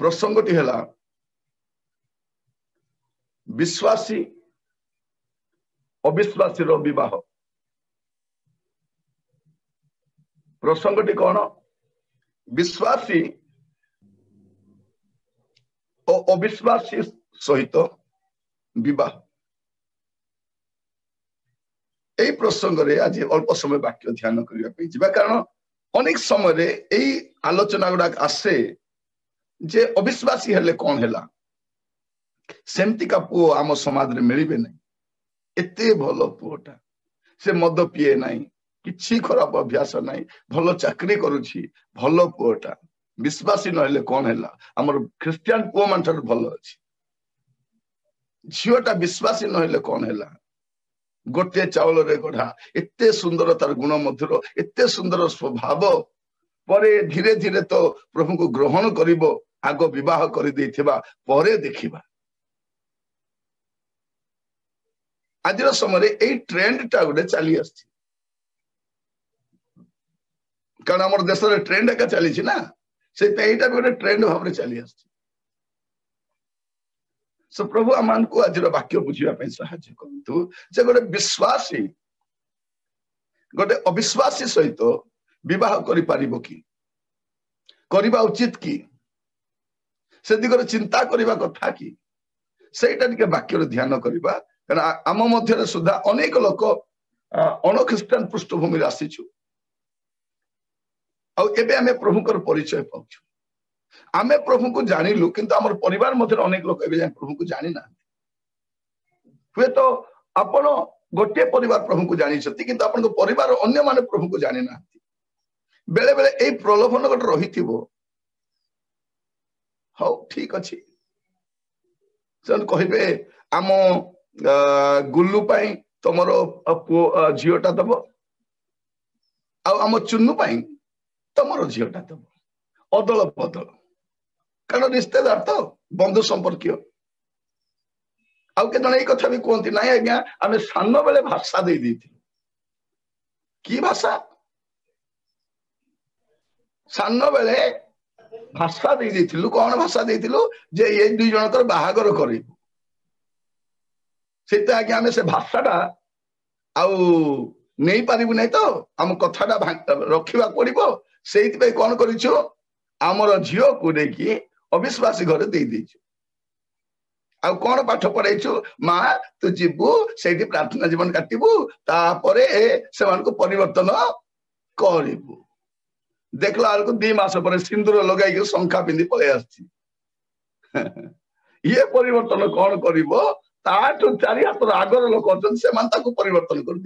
प्रसंगटी है विश्वासी अविश्वासी विवाह। प्रसंगटी कौन? विश्वासी और अविश्वासी सहित विवाह। यही प्रसंग रे आज अल्प समय वाक्य ध्यान करने कारण अनेक समय यही आलोचना गुड़ाक आसे जे अविश्वासी हेले कौन है सेमती का पुओ आम समाज रे मिलिबे नहीं। एते भल पुओटा से मद पिए नहीं, किछि खराब अभ्यास नहीं, भल चाकरी करुछि, भल पुओटा विश्वासी नहले कौन है? आमर ख्रिस्टियन पुओ मान भल अछि। झीटा विश्वासी नहले कौन है? गोटे चावल रे गढ़ा एते सुंदर तार गुण मधुर, एते सुंदर स्वभाव परे धीरे धीरे तो प्रभु को ग्रहण करिबो। आगो विवाह करि देथिबा परे देखिबा। आज समय यही ट्रेंड टा गोटे चली आछि कारण आम देश ट्रेंड एका चली ना से गोटे ट्रेंड भाव में चली आछि। सो प्रभु आम को आज वाक्य बुझापी साहाय्य करतु जे गोटे विश्वासी गोटे अविश्वासी सहित विवाह करि पारिबो कि करबा उचित कि से दिगरे चिंता करबा कथा कि सेटा के वाक्य ध्यान करबा। कारण आम मध्य सुधा अनेक लोक अण ख्रिस्टान पृष्ठभूमि आसीचु आबे आम प्रभुकर परिचय पाउछु। आमे प्रभु को जानिलु किंतु आमर परिवार मध्य अनेक लोक एबे प्रभु को जानि ना। हुए तो आपण गोटे परिवार प्रभु को जानि छथि किंतु आपण परिवार अन्य माने प्रभु को जानि ना। बेले बेले एई प्रलोभन गोटे रहिथिबो। हौ ठीक अछि सन कहिबे आम गुल्लू पाई तमरो झीटा दब आम चुन्नू पाई तमरो झीटा दब अदल बदल कारण रिश्तेदार तो बंधु संपर्क आउ कथा भी कहती ना आज्ञा आम सान बेले भाषा दे कि भाषा सान बेले भाषा दे कौन भाषा देलु जे ये दुई जनकर बाहागर कर आज्ञा आम से भाषाटा आउ नहीं पारिबु नहीं तो आम कथाटा रखा पड़ो से कौन करूँ आमर झील को लेकिन अविश्वासी घर दे देचु आउ कौन पाठ पढ़ाइछु माँ तू जीवु से प्रार्थना जीवन काटबू तापरे से परिवर्तन करू देखला बेलू 2 मास पर सिंदूर लगे शंखा पिंधि पलि आसी ये परिवर्तन कौन कर ताठू 4 हाथ आगर लोक अच्छा से परिवर्तन कर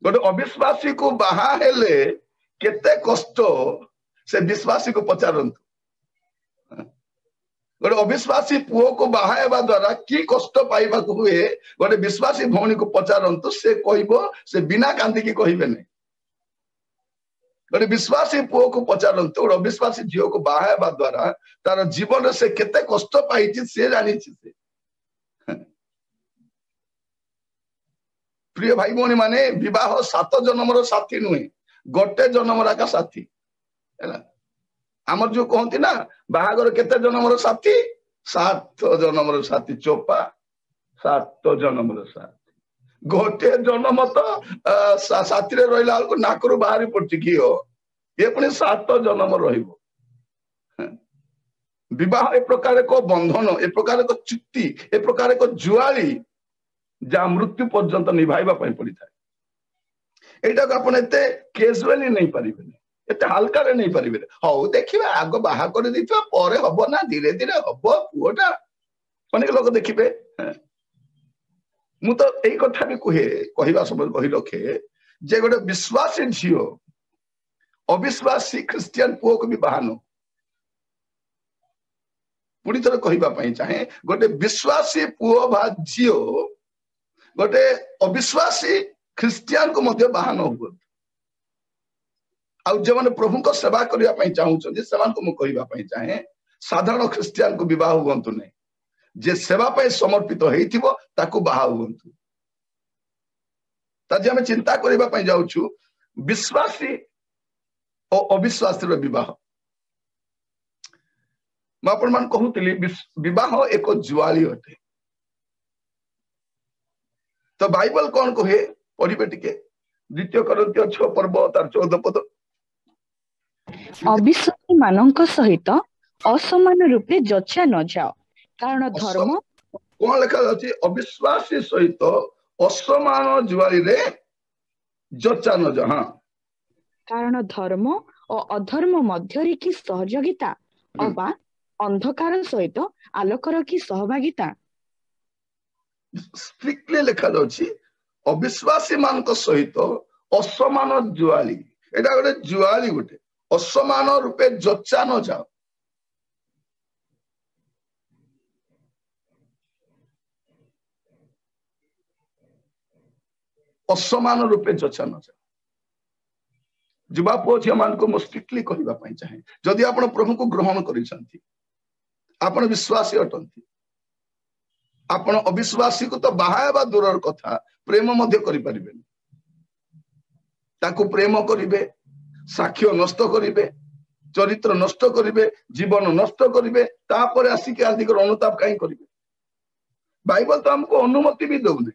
गोटे अविश्वासी को बाहा हेले केते कष्ट से विश्वासी को पचारंतु। गोटे अविश्वासी पुओ को बाहा द्वारा कि कष्ट पाइबा हुए गोटे विश्वासी भौणी को पचारंतु से कहबो से बिना कांदिकी कहबे नहीं। गोटे विश्वासी पुओ को पचारंतु गोटे अविश्वासी झील को बाहा द्वारा तार जीवन से केते कष्ट पाई से जानी से। प्रिय भाई भौणी माने विवाह 7 जन्मर साथी नुहे गोटे जन्मर का साथी है। आमर जो कहती ना बाहागर केते जन्मर साथी 7 जन्मर साथी चोपा 7 जन्मर साथी गोटे जन्म तो साथी रहा बेलू नाकरू बाहरी पड़ी घी ये पुणी 7 जन्म रहिबो। विवाह ए प्रकार एक बंधन ए प्रकार एक चुक्ति ए प्रकार एक जुआली जहाँ मृत्यु पर्यंत निभाइबा पड़ी था। यहाँ आप कैजुअली नहीं पारे एत हल्का नहीं पारे हौ देखिए आग बाहा कर हम ना धीरे धीरे हम पुओटा अनेक लोग देखिए। मु तो यही कथा भी कहे कहवा समय कही रखे जे गोटे विश्वासी झील अविश्वासी ख्रिस्टियन पुओ को भी बाहानो पुणी थर कहवाई चाहे गोटे विश्वासी पुओ बा झील गोटे अविश्वासी ख्रिस्टियन को मध्य बाहन हो जो मैंने प्रभु को सेवा करने चाहूँ से चाहे साधारण ख्रिस्टियन को विवाह हुंतु नहीं जे सेवा पाई समर्पित होता बाहा हुंतु। ताजी आम चिंता करने जाऊँ विश्वासी और अविश्वासी विवाह मैं कहूली विवाह एक जुआली अटे। तो बाइबल कौन कहे पढ़े टिके 2 कोरिन्थियो 6 पर्व तार 14 पद। अविश्वासी मानक सहित असमान रूपे जचा न जाओ कारण धर्म कौन लिखा जाए अविश्वासी सहित असमान जुआली रे जचा न जा। हाँ कारण धर्म और अधर्म मध्य की सहयोगिता अबा अंधकार सहित आलोकर की सहभागिता स्ट्रिक्टली लिखा जाଉଛି अविश्वासी मानक सहित असमान जुआली। एटा गोटे जुआली गोटे असमान रूपे जचा न जाओ। असमान रूपे जचा न जाओ। युवा पुओ झियो मान को स्ट्रिक्टली कहवाई चाहे जदि आप प्रभु को ग्रहण करिसेंती आपण विश्वासी अटंती आपण अविश्वासी को तो बाहावा दूरर कथा प्रेम मध्य करि परिबेनी। ताकू प्रेम करिवे साक्ष्य नष्ट करिवे चरित्र नष्ट करिवे जीवन नष्ट करिवे तापर आसिक आदिक अनुताप कहीं करिवे। बाइबल तो हमको अनुमति भी दौने।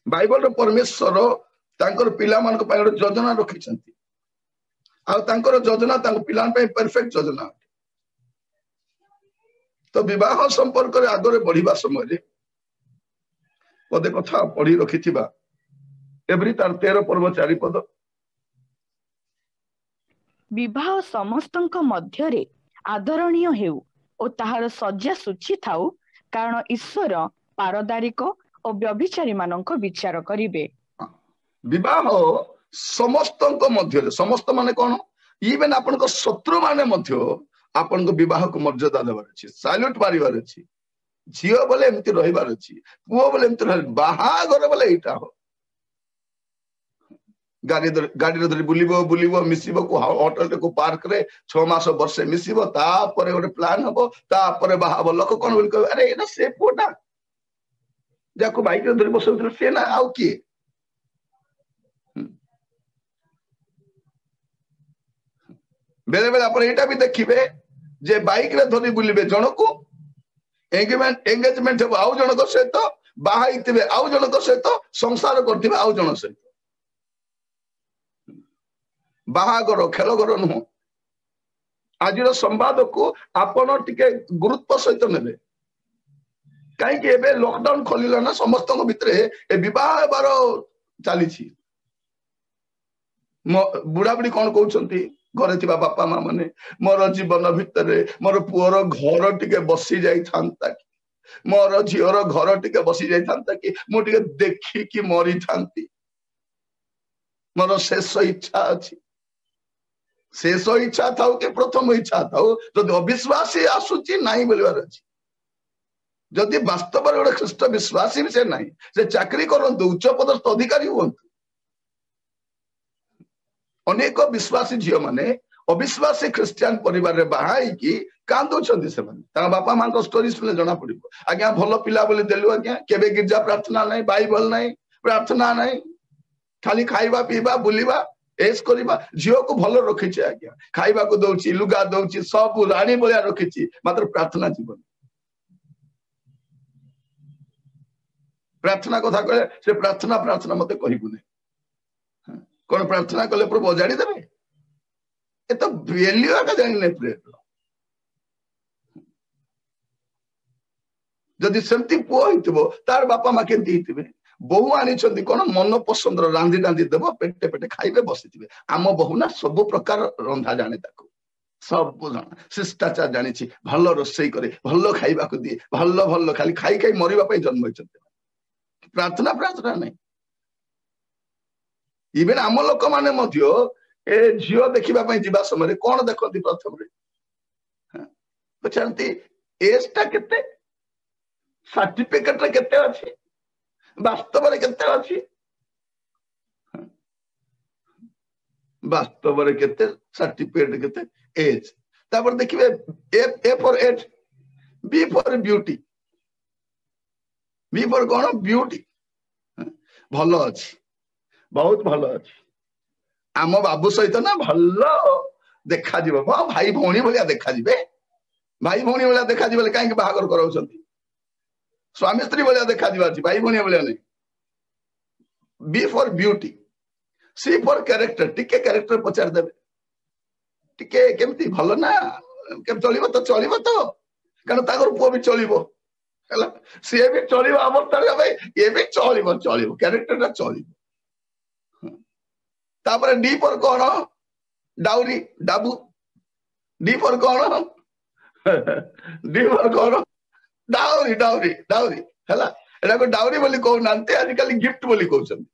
बाइबल रो परमेश्वर तांकर पिला मान को योजना रखिछंती आ तांकर योजना तांको पिला परफेक्ट योजना। तो विवाह संपर्क रे आगरे बढ़िबा समय पदे कथा पढ़ी रखिथिबा एवरी तार 13 पर्व 4 पद। विवाह समस्तक मध्य रे आदरणीय हेउ ओ ताहार सज्जा सूची थाउ कारण ईश्वर पारदारिक और व्यभिचारी मानक विचार करिवे। विवाह समस्तक मध्य समस्त माने कौन इवेन आपण को शत्रु माने मध्य आपण को विवाह को मर्यादा देवार अछि सैल्यूट मारिवार अछि। झियो बोले एमती रहिबार अछि पुओ बोले एमती रह बाहागर बोले एटा हो गाड़ी धरी बुलिबो बुलिबो मिसिबो को होटल को पार्क रे 6 मास वर्षे मिसिबो तापर गोटे प्लान हबो तापर बाहाबो लोक कोन बोल कह अरे एना से पुओटा जाको बाइक रे धरी बसौथि से ना आउ की। बेले बेले आप एटा भी देखिबे जे बाइक रे धरी बुलिबे जनको एंगेजमेंट हो आउ जनक सहित बाहाइतिबे आउ जनक सहित संसार करथिबे आउ जन सहित बाहागर खेलगर नुह। आज संवाद को आपण टिके गुरुत्व सहित नेबे कहीं एबे लॉकडाउन खोलिला ना समस्त भितर ए विवाह बार चली बुढ़ा बुढ़ी कौन कहते घरे थिबा बापा माँ माने मोर जीवन भितर मोर पुअर घर टिके बसी जाई थांता कि मोर झीर घर टिके बसी जाई थांता कि मु टिके देखी कि मरी थांती मोर शेष इच्छा अछि। शेष इच्छा थाउ कि प्रथम इच्छा थाउ जदि अविश्वासी आसुची नहीं बोलबार अछि जदि वास्तव गोटे ख्रीष्ट विश्वासी भी से नहीं से चाकरी करंतु उच्च पदस्थ अधिकारी हुंतु। अनेक विश्वासी झील माने अविश्वासी ख्रिस्टियान परिवार रे बाहाई की कांदुछंती से माने बापा मां को स्टोरी सुने जना पड़िबो आज्ञा भलो पिला बोली देलु आज्ञा केबे गिरजा प्रार्थना नहीं बाइबल नहीं प्रार्थना नहीं खाली खाइबा पीबा बुलिबा एस करिबा झील को भलो रखिछि आज्ञा खाइबा को दउछि लुगा दउछि सब रानी बलिया रखिछि मात्र प्रार्थना जीवन प्रार्थना कथा कहे से प्रार्थना प्रार्थना मते कहिबुने कौन प्रार्थना कले प्रभु जानी देवे ए तो वैल्यू आका जानी नहीं प्रेयर जदि सेमती पुओ हितबो तार बापा मां केंती हितबे बहु आनी छंती कोन मन पसंद रांधी रांधी देबो पेटे पेटे खाइबे बसिथिबे आम बहु ना सब प्रकार रंधा जाने ताको सब जाना शिष्टाचार जानी छी भलो रोसई करे भलो खाइबा को दिए भलो भलो खाली खाई खाई मरिबा पई जन्म होइछंती प्रार्थना प्रार्थना नहीं। इवेन आम लोक माने मध्य ए झियो देखिबा पई जिबा समय कोन देखंती प्रथम रे पछंती एजटा केते सर्टिफिकेट रे केते अछि वास्तव रे केते अछि वास्तव रे केते सर्टिफिकेट केते एज तापर देखिबे A for age B for beauty B for कोन ब्यूटी भलो अछि बहुत भलो अछि आम बाबू सहित ना भलो ଦେଖାଯିବ ଭାଇ ଭଉଣୀ ଭଳିଆ ଦେଖାଯିବେ ଭାଇ ଭଉଣୀ ଭଳିଆ ଦେଖାଯିବେ କାହିଁକି ବାହାଘର କରାଉଛନ୍ତି ସ୍ୱାମୀ ସ୍ତ୍ରୀ ଭଳିଆ ଦେଖାଯିବା ଅଛି ଭାଇ ଭଉଣୀ ଭଳିଆ ନାହିଁ B for beauty C for character ଟିକେ କ୍ୟାରେକ୍ଟର ପଚାରିଦେବେ ଟିକେ କେମିତି ଭଲ ନା ଚଳିବ ତ କାରଣ ତାଙ୍କର ପୁଅ ବି ଚଳିବ ହେଲା ସିଏ ବି ଚଳିବ ଅବସ୍ଥାରେ ଭାଇ ଇଏ ବି ଚଳିବ କ୍ୟାରେକ୍ଟରଟା ଚଳିବ ତାପରେ D for କଣ ଡାଉରି ଡାବୁ D for କଣ ଡାଉରି ହେଲା ଏଟାକୁ ଡାଉରି ବୋଲି କହୁନାହାନ୍ତି ଆଜିକାଲି ଗିଫ୍ଟ ବୋଲି କହୁଛନ୍ତି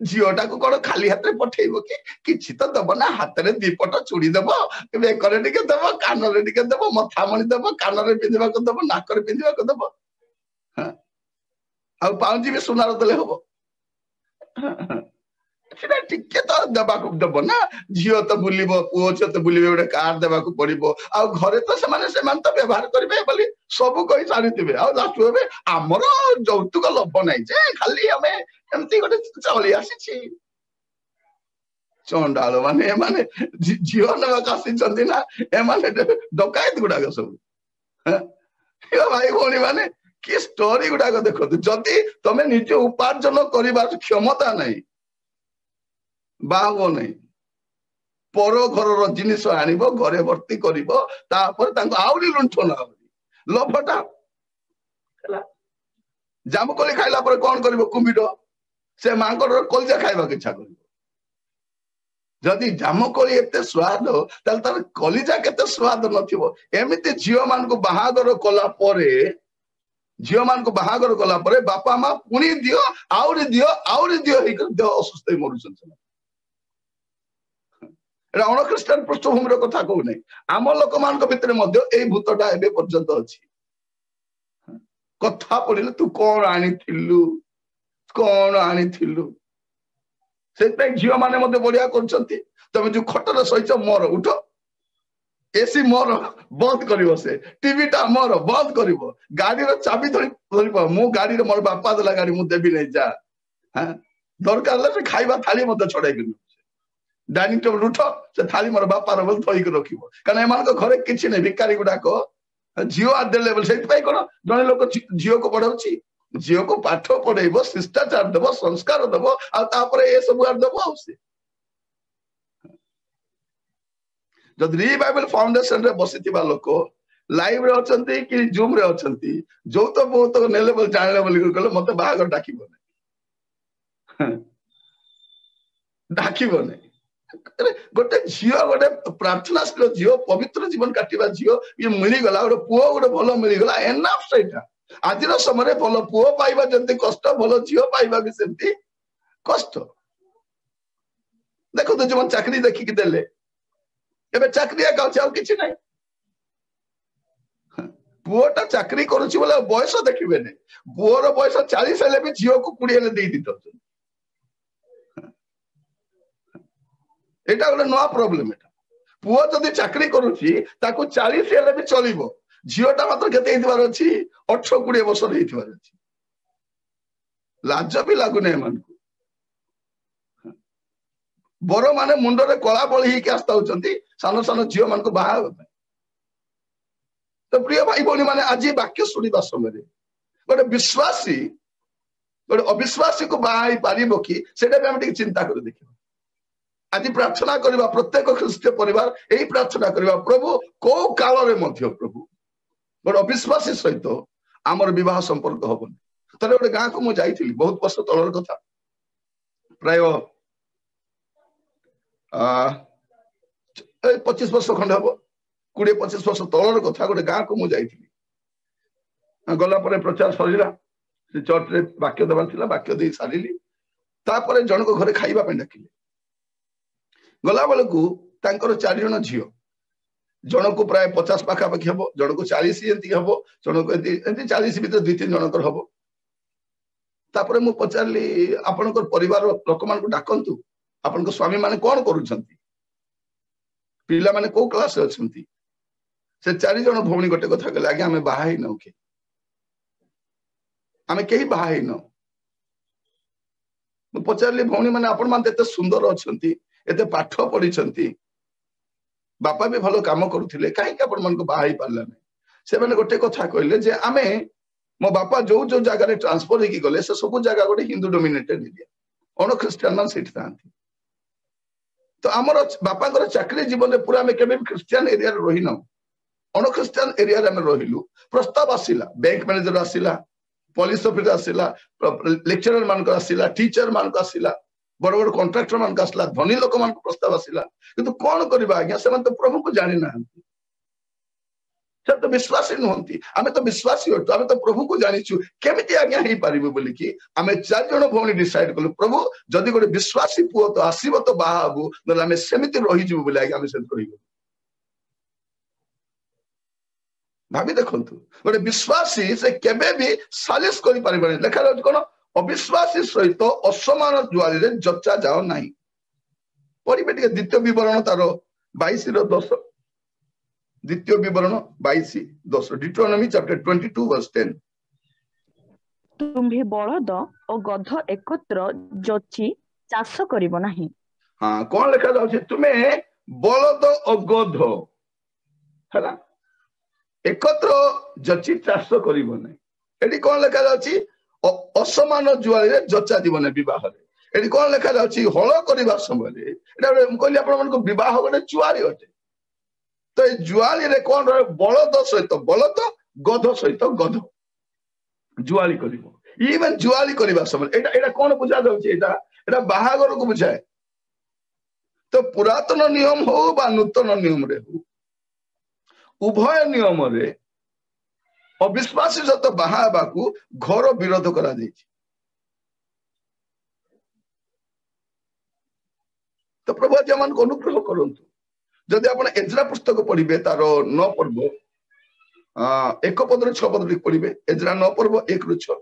ଝିଅଟାକୁ କଣ ଖାଲି ହାତରେ ପଠେଇବ କି କିଛି ତ ଦବ ନା ହାତରେ 2 ପଟ ଚୁଡ଼ି ଦବ ବେକରେ ଟିକେ ଦବ କାନରେ ଟିକେ ଦବ ମଥାମଣି ଦବ କାନରେ ପିନ୍ଧିବାକୁ ଦବ ନାକରେ ପିନ୍ଧିବାକୁ ଦବ ଆଉ ପାଉଁଜି ବି ସୁନାର ଦେଲେ ହବ ସେଟା ଟିକେ ତ ଦେବାକୁ ଦବ ନା ଝିଅ ତ ବୁଲିବ ପୁଅ ଝିଅ ତ ବୁଲିବେ ଗୋଟେ କାର ଦେବାକୁ ପଡିବ ଆଉ ଘରେ ତ ସେମାନେ ତ ବ୍ୟବହାର କରିବେ ବୋଲି ସବୁ କହି ସାରିଥିବେ ଆଉ ଲାଷ୍ଟ ଏବେ ଆମର ଯୌତୁକ ଲୋଭ ନାହିଁ ଯେ ଖାଲି ଆମେ ଏମିତି ଗୋଟେ ଚଳି ଆସିଛି ଚଣ୍ଡାଳ ମାନେ ଏମାନେ ଝିଅ ନେବାକୁ ଆସିଛନ୍ତି ନା ଏମାନେ ଡକାୟତ ଗୁଡାକ ସବୁ ଭାଇ ଭଉଣୀ ମାନେ କି ଷ୍ଟୋରି ଗୁଡାକ ଦେଖନ୍ତୁ ଯଦି ତମେ ନିଜେ ଉପାର୍ଜନ କରିବାର କ୍ଷମତା ନାହିଁ ବାହା ହୁଅ ନାହିଁ ପର ଘରର ଜିନିଷ ଆଣିବ ଘରେ ଭର୍ତ୍ତି କରିବ ତାପରେ ତାଙ୍କୁ ଆହୁରି ଲୁଣ୍ଠନ ଲୋଭଟା ହେଲା ଜାମୁକୋଳି ଖାଇଲା ପରେ କଣ କରିବ କୁମ୍ଭୀର ସେ ମାଙ୍କର କଲିଜା ଖାଇବାକୁ ଇଚ୍ଛା କରିବ ଯଦି ଜାମୁକୋଳି ଏତେ ସ୍ୱାଦ ତାହେଲେ ତାର କଲିଜା କେତେ ସ୍ୱାଦ ନଥିବ ଏମିତି ଝିଅ ମାନଙ୍କୁ ବାହାଘର କଲା ପରେ ବାପା ମା ପୁଣି ଦିଅ ଆହୁରି ଦିଅ ହେଇକରି ଦେହ ଅସୁସ୍ଥ ହେଇ ମରୁଛନ୍ତି ଏଟା ଅଣଖ୍ରୀଷ୍ଟିଆନ ପୃଷ୍ଠଭୂମିର କଥା କହୁନାହିଁ ଆମ ଲୋକମାନଙ୍କ ଭିତରେ ମଧ୍ୟ ଏଇ ଭୂତଟା ଏବେ ପର୍ଯ୍ୟନ୍ତ ଅଛି କଥା ପଡିଲେ ତୁ କଣ ଆଣିଥିଲୁ ସେଥିପାଇଁ ଝିଅ ମାନେ ମଧ୍ୟ ବଢିଆ କରୁଛନ୍ତି ତମେ ଯୋଉ ଖଟରେ ଶୋଇଛ ମୋର ଉଠ ଏସି ମୋର ବନ୍ଦ କରିବ ସେ ଟିଭିଟା ମୋର ବନ୍ଦ କରିବ ଗାଡିର ଚାବି ଧରିବ ମୁଁ ଗାଡିରେ ମୋର ବାପା ଦେଲା ଗାଡି ମୁଁ ଦେବି ନାହିଁ ଯା ଦରକାର ହେଲେ ସେ ଖାଇବା ଥାଳି ମଧ୍ୟ ଛଡେଇକି ଡାଇନିଂ ଟେବୁଲ ଉଠ ସେ ଥାଳି ମୋର ବାପାର ବୋଲି ଥୋଇକି ରଖିବ କାରଣ ଏମାନଙ୍କ ଘରେ କିଛି ନାହିଁ ଭିକାରୀ ଗୁଡାକ ଝିଅ ଆଟ ଦ ଲେଭେଲ ସେଇଥିପାଇଁ କଣ ଜଣେ ଲୋକ ଝିଅକୁ ପଢାଉଛି ଝିଅକୁ ପାଠ ପଢେଇବ ଶିଷ୍ଟାଚାର ଦେବ ସଂସ୍କାର ଦେବ ଆଉ ତାପରେ ଏସବୁ ଆଡ ଦେବ ଆଉ ସେ ଯଦି ରିଭାଇଭାଲ ଫାଉଣ୍ଡେସନ ରେ ବସିଥିବା ଲୋକ ଲାଇଭ ରେ ଅଛନ୍ତି କି ଜୁମ ରେ ଅଛନ୍ତି ଯୌତ ବହୁତ ନେଲେ ବୋଲି ଜାଣିଲେ ବୋଲି କହିଲେ ମତେ ବାହାଘର ଡାକିବନି ଗୋଟେ ଝିଅ ଗୋଟେ ପ୍ରାର୍ଥନାଶୀଳ ଝିଅ ପବିତ୍ର ଜୀବନ କାଟିବା ଝିଅ ଇଏ ମିଳିଗଲା ଗୋଟେ ପୁଅ ଗୋଟେ ଭଲ ମିଳିଗଲା ଏନାଫ ସେଇଟା ଆଜିର ସମୟରେ ଭଲ ପୁଅ ପାଇବା ଯେମିତି କଷ୍ଟ ଭଲ ଝିଅ ପାଇବା ବି ସେମିତି କଷ୍ଟ ଦେଖନ୍ତୁ ଯୋଉମାନେ ଚାକିରି ଦେଖିକି ଦେଲେ ଏବେ ଚାକିରି ଏକା ଅଛି ଆଉ କିଛି ନାହିଁ ପୁଅଟା ଚାକିରି କରୁଛି ବୋଲେ ବୟସ ଦେଖିବେନି ପୁଅର ବୟସ 40 ହେଲେ ବି ଝିଅକୁ 20 ହେଲେ ଦେଇଥାଉଛନ୍ତି ଏଇଟା ଗୋଟେ ନୂଆ ପ୍ରୋବ୍ଲେମ ଏଟା ପୁଅ ଯଦି ଚାକିରି କରୁଛି ତାକୁ 40 ହେଲେ ବି ଚଳିବ ଝିଅଟା ମାତ୍ର କେତେ ହେଇଥିବାର ଅଛି 18-20 ବର୍ଷର ହେଇଥିବାର ଅଛି ଲାଜ ବି ଲାଗୁନି ଏମାନଙ୍କୁ ବର ମାନେ ମୁଣ୍ଡରେ କଳା ବଳି ହେଇକି ଆସିଥାଉଛନ୍ତି ସାନ ସାନ ଝିଅ ମାନଙ୍କୁ ବାହା ହେବା ପାଇଁ ତ ପ୍ରିୟ ଭାଇ ଭଉଣୀ ମାନେ ଆଜି ବାକ୍ୟ ଶୁଣିବା ସମୟରେ ଗୋଟେ ବିଶ୍ୱାସୀ ଗୋଟେ ଅବିଶ୍ୱାସୀକୁ ବାହା ହେଇପାରିବ କି ସେଇଟା ବି ଆମେ ଟିକେ ଚିନ୍ତା କରି ଦେଖିବା ଆଜି ପ୍ରାର୍ଥନା କରିବା ପ୍ରତ୍ୟେକ ଖ୍ରୀଷ୍ଟୀୟ ପରିବାର ଏଇ ପ୍ରାର୍ଥନା କରିବା ପ୍ରଭୁ କୋଉ କାଳରେ ମଧ୍ୟ ପ୍ରଭୁ ଗୋଟେ ଅବିଶ୍ୱାସୀ ସହିତ ଆମର ବିବାହ ସମ୍ପର୍କ ହବନି ଥରେ ଗୋଟେ ଗାଁକୁ ମୁଁ ଯାଇଥିଲି ବହୁତ ବର୍ଷ ତଳର କଥା ପ୍ରାୟ 25 ବର୍ଷ ଖଣ୍ଡେ ହବ 20-25 ବର୍ଷ ତଳର କଥା ଗୋଟେ ଗାଁକୁ ମୁଁ ଯାଇଥିଲି ଗଲା ପରେ ପ୍ରଚାର ସରିଲା ସେ ଚର୍ଚ୍ଚରେ ବାକ୍ୟ ଦେବାର ଥିଲା ବାକ୍ୟ ଦେଇ ସାରିଲି ତାପରେ ଜଣଙ୍କ ଘରେ ଖାଇବା ପାଇଁ ଡାକିଲେ ଗଲା ବେଳକୁ ତାଙ୍କର 4 ଜଣ ଝିଅ ଜଣକୁ ପ୍ରାୟ 50 ପାଖାପାଖି ହବ ଜଣକୁ 40 ଏମିତି ହବ ଜଣକୁ ଏମିତି 40 ଭିତରେ 2-3 ଜଣଙ୍କର ହବ ତାପରେ ମୁଁ ପଚାରିଲି ଆପଣଙ୍କର ପରିବାର ଲୋକମାନଙ୍କୁ ଡାକନ୍ତୁ ଆପଣଙ୍କ ସ୍ୱାମୀ ମାନେ କଣ କରୁଛନ୍ତି ପିଲାମାନେ କୋଉ କ୍ଲାସରେ ଅଛନ୍ତି ସେ 4 ଜଣ ଭଉଣୀ ଗୋଟେ କଥା କହିଲେ ଆଜ୍ଞା ଆମେ ବାହା ହେଇନାହୁଁ ଆମେ କେହି ବାହା ହେଇନାହୁଁ ମୁଁ ପଚାରିଲି ଭଉଣୀ ମାନେ ଆପଣ ମାନେ ଏତେ ସୁନ୍ଦର ଅଛନ୍ତି ଏତେ ପାଠ ପଢିଛନ୍ତି बापा भी भल काम करुले कहीं आपण मन बाहा पारा ना से गोटे कथा कहले जे आमे मो बापा जो जो जगह ट्रांसफर होगी गले से सब जगह गोटे हिंदू डोमिनेटेड एरिया अण ख्रीस्टियान मान से था तो आमर बापा चाकरी जीवन में पूरा केवे ख्रीस्टियान एरिया रही ना अण ख्रीस्टियान एरिया रहिलु प्रस्ताव आसिला बैंक मैनेजर आसिला पुलिस ऑफिसर आसिला लेक्चरर मान आसिला टीचर मान आसिला बड़ बड़ कॉन्ट्रैक्टर मान आसिला धनी लोक मान प्रस्ताव आसिला किंतु कौन करबा आज्ञा से तो प्रभु को जानि ना से तो विश्वासी नुहंती आमे तो विश्वासी होतो आमे तो प्रभु को जानिछु केमिति आज्ञा हे पारिबो बोली कि आमे चार जण भौणी डिसाइड कलु प्रभु जदि गोटे विश्वासी पुओ तो आसीबो तो बाहाबु नले आमे सेमिति रहि जिवु बोली आज्ञा आमे से कहिबो भाभी देखंतु गोटे विश्वासी से केबे भी सालिस करि पारिबनि लेखा रहत कोन अविश्वासी सहित असमान जुआली रे जच्चा जाओ नाही परिबे टिके द्वितीय विवरण तारो 22 रो 10 द्वितीय विवरण 22:10 डिट्रोनॉमी चैप्टर 22 वर्स 10 तुम्ही बळद ओ गध एकत्र जची चाष करिवो नाही हां कोन लेखा जाउछि तुमे बळद ओ गध हला एकत्र जची चाष करिवो नाही एडी कोन लेखा जाउछि असमान जुआली रे जचा जीवन विवाह रे एडी कोन लेखा जाउछि हळ करिवा समय रे एडा कहली आपण मन को विवाह गोटे जुआरी होते तो जुआली रे कौन रहे बलद सहित बलद गध सहित गध जुआली करिवो इवन जुआली करबा समय एटा एटा कौन बुझा जाउछि एटा बाहागर को बुझाए तो पुरातन नियम हो बा नूतन नियम रे हो उभय नियम रे अविश्वासी सहित बाहाबा को घर विरोध करा जाइछि तो प्रभु आज मन को अनुग्रह करंतु जदि आपण एजरा पुस्तक पढ़िबे तार 9 पर्व 1 पद 6 पद पढ़िबे एजरा 9 पर्व 1 ରୁ 6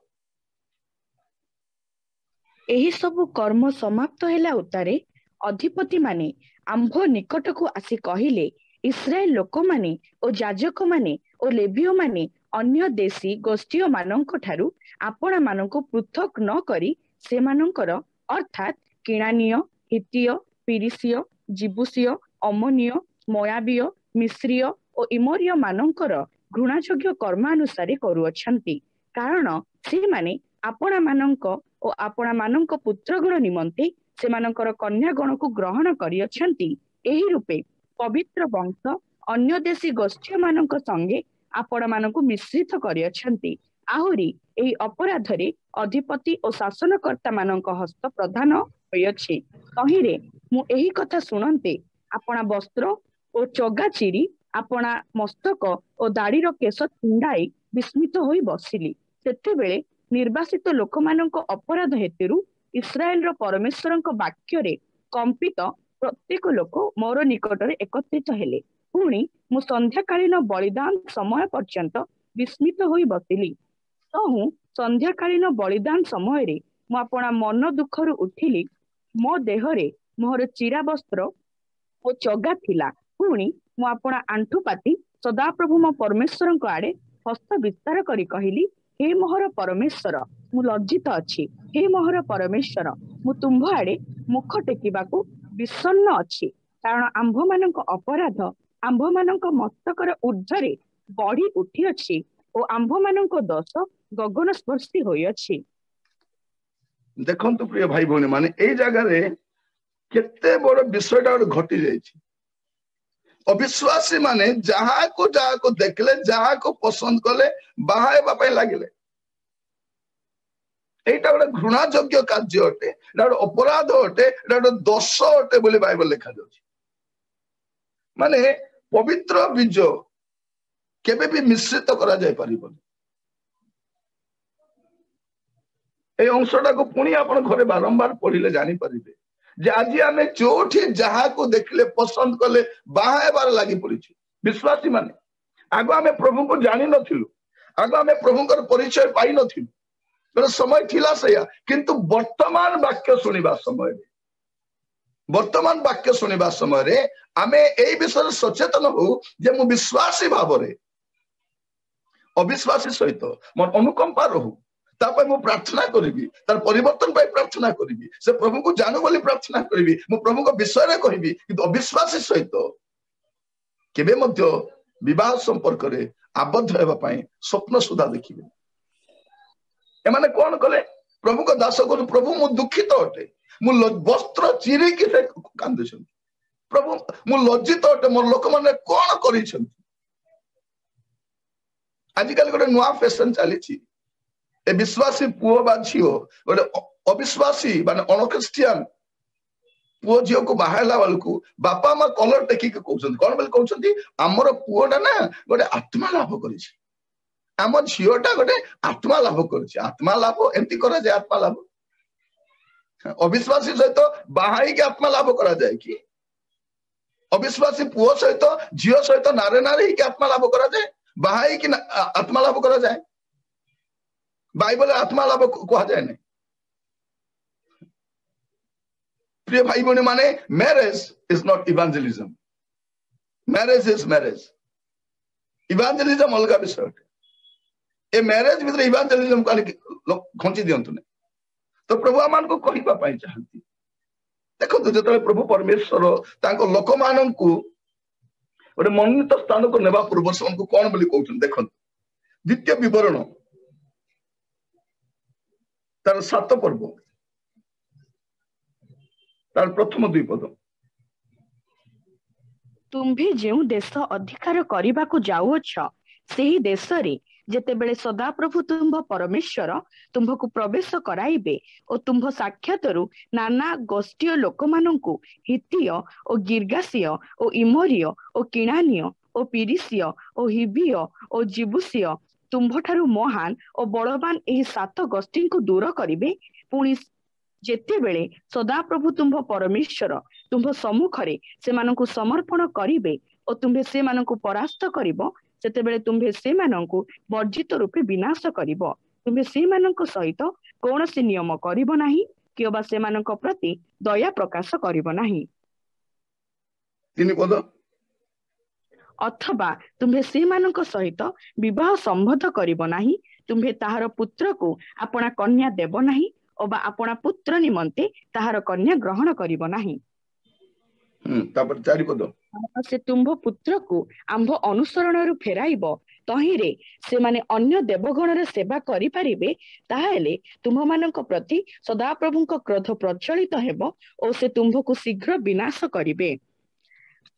एही सब कर्म समाप्त हैला उतारे अधिपति माने आंभ निकट को आसी कहिले इस्राएल लोक माने ओ याजक माने ओ लेवियो माने अन्य देशी गोष्ठी मानक ठारू आपण मानक पृथक न करी से मानकर अर्थात किणानीय हितीय पिरिसिय जिबुसिय अमोनिय मोयाबीय मिश्रीय और इमोरिय मानकर घृणायोग्य कर्मानुसारे करुअछंती कारण से माने आपणा मानक और आपणा मानक पुत्रगण निमंते से मानकर कन्यागण को ग्रहण करिअछंती एही रूपे पवित्र वंश अन्य देशी गोष्ठी मानक संगे आपण मानक मिश्रित करिअछंती आहुरी एही अपराध रे अधिपति और शासनकर्ता मानक हस्त प्रधान होइअछि तहिरे मु एही कथा सुनन्ते आपणा वस्त्र और चगा चिरी आपणा मस्तक और दाढ़ीर केश छुंडाई विस्मित होई बसिली सेते बेले निर्वासित लोक मानक अपराध हेतु इस्राएल रो परमेश्वर वाक्य रे कंपित प्रत्येक लोक मोर निकट रे एकत्रित हेले पुणी मु संध्याकालीन बलिदान समय पर्यंत विस्मित होई बसिली तहु संध्याकालीन बलिदान समय रे मु आपणा मन दुखरु उठिली मो देह रे मोर चिरा वस्त्र और चगा थिला पुणी मु आपणा आंठु पाती सदाप्रभु मो परमेश्वर को आड़े हस्त विस्तार करी कहली हे मोहर परमेश्वर मु लज्जित अछि हे मोहर परमेश्वर मु तुम्भ आड़े मुख टेकिबाकू विषण्ण अछि कारण आंभ मानक अपराध आंभ मानक मस्तकर ऊर्ध्वरे बढ़ी उठी अछि और आंभ मानक दोष गगन स्पर्शी होई अछि देखंतु प्रिय भाई भौणी माने एई जगह रे केते बड़ विषयटा घटी जाइछि अविश्वासी माने जहा को देखले जहा को पसंद कले बाहायबा पय लागिले एटा बड़ घृणा योग्य कार्य अटे एटा बड़ अपराध अटे एटा बड़ दोष अटे बोली बाइबल लिखा जाउछि माने पवित्र बीज केबे भी मिश्रित करा जाय परिबो ए अंशटा को पुणी आपण घरे बारंबार पढ़िले जानि परिबे जे आज आमे जोठी जहा को देखले पसंद कले बाहायबार लागि पड़िछि विश्वासी माने आगो आमे प्रभु को जानि नथिलु आगो आमे प्रभुकर परिचय पाई नथिलु तो समय थिला सया किंतु वर्तमान वाक्य सुनिबा समय रे आमे एई विषय सचेतन हो जे मु विश्वासी भाव रे अविश्वासी सहित मोर अनुकंपा रहू तापर मु प्रार्थना करिबी तार परिवर्तन पाई प्रार्थना करिबी से प्रभु को जानो बोली प्रार्थना करिबी मु प्रभु को विषय रे कहिबी किंतु अविश्वासी सहित केबे मध्य विवाह संपर्क रे आबद्ध हेबा पई स्वप्न सुधा देखिबे। एमाने कोन कले प्रभु को दास को प्रभु मु दुखित अटे मु वस्त्र चिरी कि से कांदुछन प्रभु मु लज्जित अटे मोर लोक माने कोन करिछन। आजिकल गोटे नुआ फैशन चली ए विश्वासी पुओ बा झियो गोटे अविश्वासी माने अनक्रिस्टियन पुओ झियो को बाहला वालू बापा माँ कलर टेकी कहते कौन बोले कहते आमर पुओटा ना गोटे आत्मा लाभ कर आम झीटा गोटे आत्मा लाभ कर आत्मा लाभ एमती करा जाए आत्मा लाभ अविश्वासी सहित बाहाई के आत्मा लाभ करा जाए कि अविश्वासी पुओ सहित झील सहित नारे नारे ही आत्मा लाभ करा जाए बाहाई कि आत्मा लाभ करा जाए बाइबल आत्मा लाभ कहा जाए नहीं। प्रिय भाई बहनी माने marriage is not evangelism marriage is marriage evangelism अलग विषय ए मैरिज भीतर इवांजेलिज्म को खंची दिंतु नहीं। तो प्रभु आम को कहवा चाहती देखो जो प्रभु परमेश्वर लोक मान गोटे मनोनीत स्थान को नेबा पूर्व से कौन बोली कहते देखो द्वितीय विवरण तार 7 पर्व तार प्रथम 2 पद तुम्भे जेउ देश अधिकार करने को जाऊछ सेही देश रे जेतेबेले सदा प्रभु तुम्भ परमेश्वर तुम्भ को प्रवेश कराइबे और तुम्भ साक्षातरु नाना गोष्ठीय लोक मानंकु हित्तीय और गिर्गासीय और इमोरिय और किणानीय और पिरिसीय और हिबिय और जिबुसीय तुम्भ ठारु महान और बलवान एही 7 गोष्ठी को दूर करिबे। पुणी जेतेबेले सदा प्रभु तुम्भ परमेश्वर तुम्भ सम्मुखरे सेमानंकु समर्पण करिबे और तुम्भे सेमानंकु परास्त करिबो सेतेबेले तुम्भे सेमानंकु वर्जित रूपे विनाश करिबो। तुम्भे सेमानंक सहित कौनसी नियम करिबो नाही किबा सेमानंक प्रति दया प्रकाश करिबो नाही। 3 पद अथवा तुम्भे सेमानंक सहित विवाह संबंध करिबो नाही तुम्भे ताहार पुत्र को अपना कन्या देबो नाही ओबा अपना पुत्र निमंते ताहार कन्या ग्रहण करिबो नाही। तापर 4 पद से तुम्भ पुत्र को आंभ अनुसरण फेराइब तहिरे से माने अन्य देवगण रे सेवा करि परिबे ताहेले तुम्भ मानक प्रति सदा प्रभुक क्रोध प्रज्वलित हेबो और से तुम्भ को शीघ्र विनाश करिबे।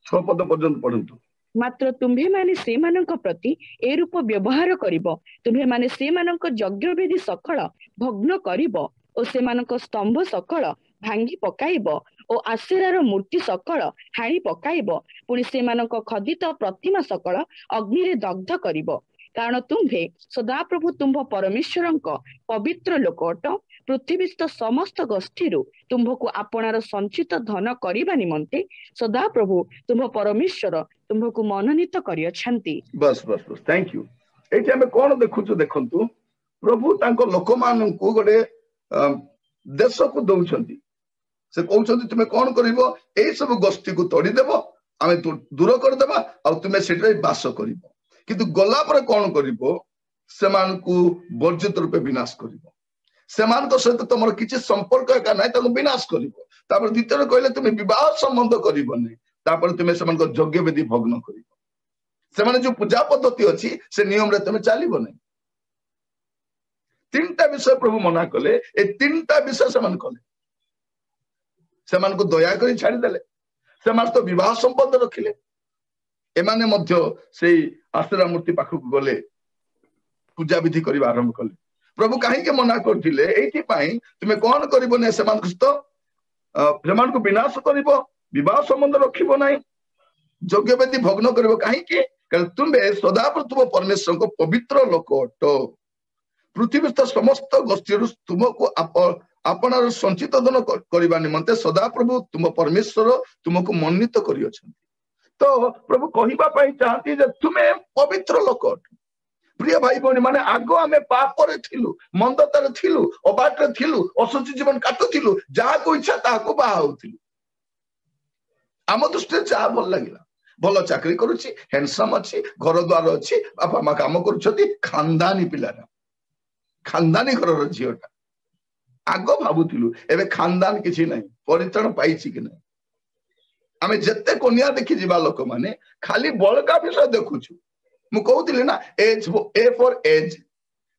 6 पद पर्यंत पढंतु मात्र तुम्भे माने से मानक प्रति ए रूप व्यवहार करिबो तुम्भे माने से मानक यज्ञ विधि सकल भग्न करिबो और से मानक स्तंभ सकल भांगी पकाइबो और आसेरार मूर्ति सकल हाणी पकाइबो पुणी से मानक खदित प्रतिमा सकल अग्नि रे दग्ध करिबो कारण तुम्भे सदा प्रभु तुम्भ परमेश्वरंक पवित्र लोक अट पृथ्वीस्थ समस्त गोष्ठी तुम्भ को आपणार संचित धन करिबा निमंते सदा प्रभु तुम्भ परमेश्वर तुम्भ को मनोनीत करियछंती। बस बस बस थैंक यू। एठी हमें कोन देखुछु देखंतु प्रभु तांको लोक माननकु गोटे देश को दउछंती से कहउछंती तुमे कोन करिवो एई सब गोष्ठी को तोड़ी देबो आमे दूर कर देबा आ तुमे सेठी वास करिवो किंतु गला पर कोन करिवो सेमान को वर्जित रूपे विनाश करिवो सेमान को सहित तुमर किछि संपर्क का नै ताको विनाश करिवो। तापर द्वितीय कहले तुमे विवाह संबंध करिवो नै तापर तुमे सेमान को यज्ञ विधि भग्न करिवो सेमाने जो पूजा पद्धति अछि से नियम रे तुमे चालिबो नै। 3टा विषय प्रभु मना कले ए 3टा विषय सेमान कले सेमान को दया करी छाड़ी देले सेमान तो विवाह संबंध रखिले एमाने मध्य से आश्रा मूर्ति पाखक गले पूजा विधि करबा आरंभ कले। प्रभु काहे के मना करथिले एठी पई तुमे कोन करिवो ने सेमान को विनाश करिवो विवाह संबंध रखिबो नै यज्ञ वेदी भग्न करिवो काहे के कारण तुमे सदा प्रभु परमेश्वर को पवित्र लोक अट पृथ्वीस्थ समस्त गोष्ठी तुमको आपणार संचित धन करबा निमंते सदा प्रभु तुम परमेश्वर तुमको मनोनीत करियछन। तो प्रभु कहिबा पई चाहती जे तुमे पवित्र लोक प्रिय भाई बहनी माने आगो आमे पाप रे थिलु मंदतारे थिलु अबाट रे थिलु असुचि जीवन काटुथिलु जहा को इच्छा ता को बाहा होथिलु आम दृष्टि जहा भल लागिला भल चाकरी करूची हैंडसम अछि घर द्वार अछि बापा मा काम करूछथि खानदानी पिलारा खानदानी घर झीटा आग भावुलु एवं खानदान किसी ना परित्राण पाई कि ना आमे जत्ते कोनिया देखि जिबा लोक माने खाली बळका विषय देखुछु मु कहउतिले ना as A for age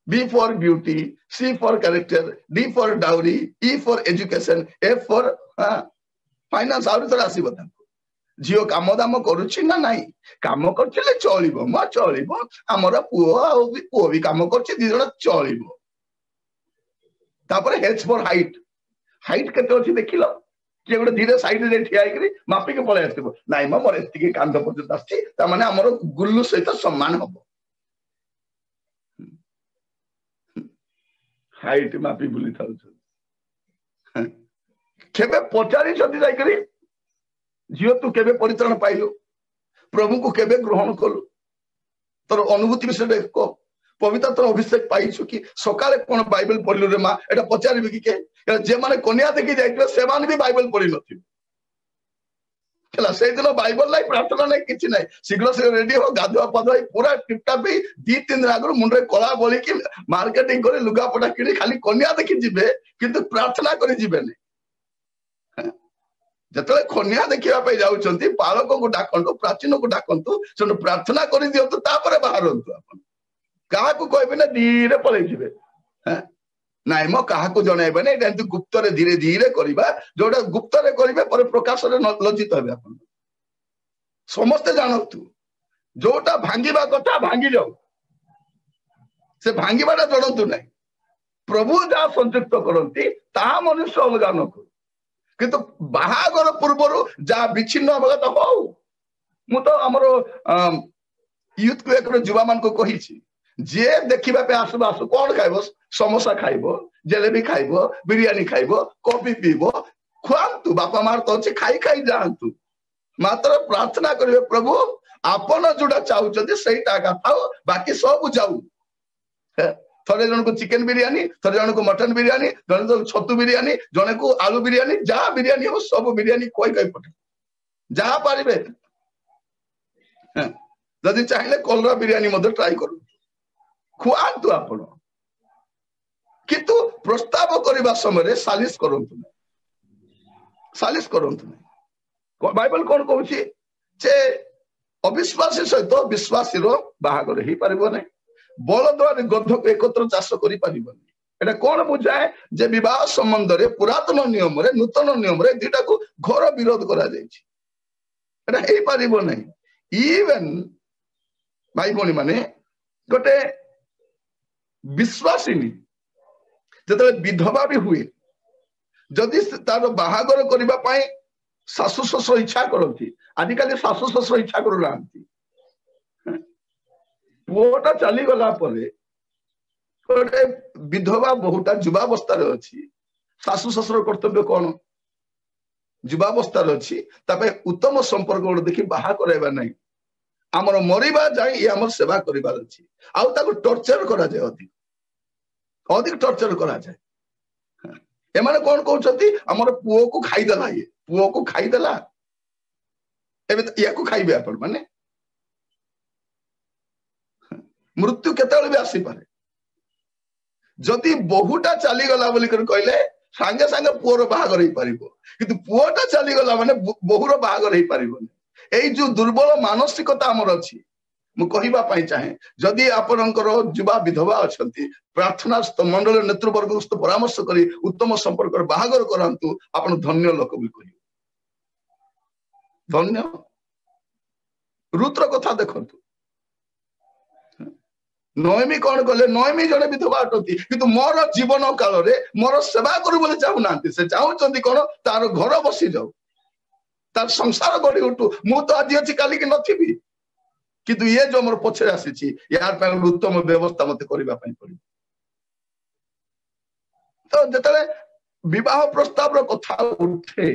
B for beauty, C for character, D for dowry, E for education, F for finance आउर थोड़ा आसी बता झियो काम दाम करूछि ना नाही काम करछले चलिबो म चलिबो हमर पुओ भी काम करछि दी जण चलिबो तापर H for height हाइट केते अछि देखिलो कि गोटे धीरे साइड रे ठिया आइकरी मापी के पळे आथिबो नाही म मोर एतिके कांध पर्यंत आछि ता माने हमर गुल्लू सहित समान हबो हाइट मापी बुली थाउ केबे पचारी जदी जाई करी जियो तू केबे परित्राण पाइलु प्रभु को केबे ग्रहण कलु तोर अनुभूति विषय देखो पवित्र अभिषेक पाइछु कि सकाळे कोन बाइबल पढिलु रे मा एटा पचारिबे कि के जे माने कन्या देखि जाइतले से माने भी बाइबल पढि नथि केला से दिन बाइबल लाई प्रार्थना नै किछि नै शीघ्र से रेडी हो गाधुआ पाधुआ पूरा टिपटा पे 2-3 दिन आगु मुंडे कोला बोली कि मार्केटिंग करे लुगा पटा किनी खाली कन्या देखि जिबे किंतु प्रार्थना करि जिबे नै जतले कन्या देखिबा पे जाउचंती पालक को डाकंतु प्राचीन को डाकंतु से प्रार्थना करि दियंतु तापरे बाहरंतु आपण काहा को कहबे ना धीरे पळे जिबे नाइ म काहा को जणाइबे नै एंतु गुप्त रे धीरे धीरे करिबा जोडा गुप्त रे करिबे पर प्रकाश रे लज्जित हेबे आपण समस्त जानतु जोटा भांगीबा कथा भांगी जाऊ से भांगीबाटा जणतु नै प्रभु जा संयुक्त करंती ता मनुष्य अलगा न करू किंतु बाहागर पूर्वरु जा विच्छिन्न अवगत हो मु तो हमरो यूथ को एक युवा मान को कहिछि जे देखिबा पे आसु आसु कोन खाइबो समोसा खाइबो जलेबी खाइबो बिरयानी खाइबो कॉफी पीबो खुआंतु बापा मार तो अछि खाई खाई जानतु मात्र प्रार्थना करिवे प्रभु आपण जुडा चाहुचंती सेटा का थाओ बाकी सब जाऊ थोड़े जन को चिकन बिरयानी थोड़े जन को मटन बिरयानी जन को छतु बिरयानी जने को आलू बिरयानी जा बिरयानी हो सब बिरयानी कोई कोई पटे जा पारिबे जदि चाहिले कोलरा बिरयानी मधे ट्राई करू खुआंतु आपण किंतु प्रस्ताव करबा समय सालिस करंतु नै बाइबल कोन कहूची जे अविश्वासी सहित विश्वासी रो बाहागर ही पारिबो नै बलद गध को एकत्र चाष करि पारिबो एटा कोन बुझाए जे विवाह संबंध रे पुरातन नियम रे नूतन नियम रे दिटा को घर विरोध करा जायछि एटा हे पारिबो नै इवन भाई भणी माने गोटे विश्वासिनी जतले विधवा भी हुए जदि तार बाहागर करबा पई सासु ससुर इच्छा करती आजिकल सासु ससुर इच्छा करू नांती पुओटा चली गला परे गोटे विधवा बहुटा युवावस्था रे अछि सासु ससुर कर्तव्य कोन युवावस्था रे अछि तापे उत्तम संपर्क गोटे देखि बाहा कराइबा नै हमर मरिबा जाई ए हमर सेवा करिबार अछि आउ ताको टॉर्चर करा जाय अधिक टॉर्चर करा जाय एमाने कोन कहउछंती हमर पुओ को खाई देला ये पुओ को खाई देला एबे या को खाइबे आपण माने मृत्यु केतेले भी आसी पारे जदि बहुटा चली गला बोली कर कहले संगे संगे पुओर बाहागर होई परिबो किंतु पुओटा चली गला माने बहुर बाहागर होई परिबो एई जो दुर्बल मानसिकता हमर अछि मु कहिबा पई चाहे जदि आपनकर युवा विधवा अछंती प्रार्थना मंडल नेतृवर्ग परामर्श करी उत्तम संपर्क बाहागर करंतु आपण धन्य लोक भी कहियो धन्य रुद्र कथा देखंतु नयमी कौन कले नयमी जने विधवा अटती किंतु मोर जीवन काल रे मोर सेवा करू बोले चाहू नांती से चाहूचंती कोन तार घर बसी जाऊ तार संसार गड़ी उठू मु तो आज अछि काली कि नथिबी किंतु ये जो मोर पछे आसीची यार पे उत्तम व्यवस्था मते करबा पई पड़ी तो जतले विवाह प्रस्ताव रो कथा उठे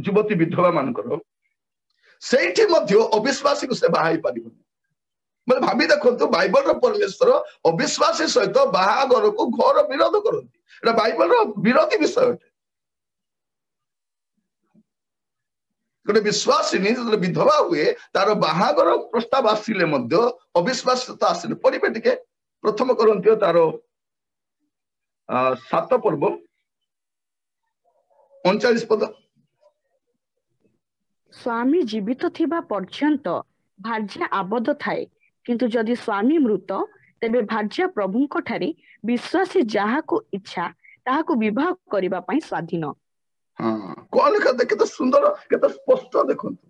युवती विधवा मानकर सेठी मध्य अविश्वासी को सेवा हाई पारिबो मतलब भाभी देखो बाइबल रो परमेश्वर अविश्वासी सहित बाहागर को घर विरोध करती एटा बाइबल रो विरोधी विषय अटे गोटे विश्वासिनी जो विधवा हुए तार बाहागर प्रस्ताव आसिले मध्य अविश्वासता आसिले पढ़िबे टिके प्रथम करंतियो तार 7 पर्व 39 पद ସ୍ୱାମୀ ଜୀବିତ ଥିବା ପର୍ଯ୍ୟନ୍ତ ଭାର୍ଯ୍ୟା ଆବଦ୍ଧ ଥାଏ, କିନ୍ତୁ ଯଦି ସ୍ୱାମୀ ମୃତ ତେବେ ଭାର୍ଯ୍ୟା ପ୍ରଭୁଙ୍କ ଠାରେ ବିଶ୍ୱାସୀ ଯାହାକୁ ଇଚ୍ଛା ତାହାକୁ ବିବାହ କରିବା ପାଇଁ ସ୍ୱାଧୀନ। ହଁ, କଣ ଲେଖା କେତେ ସୁନ୍ଦର, କେତେ ସ୍ପଷ୍ଟ ଦେଖନ୍ତୁ।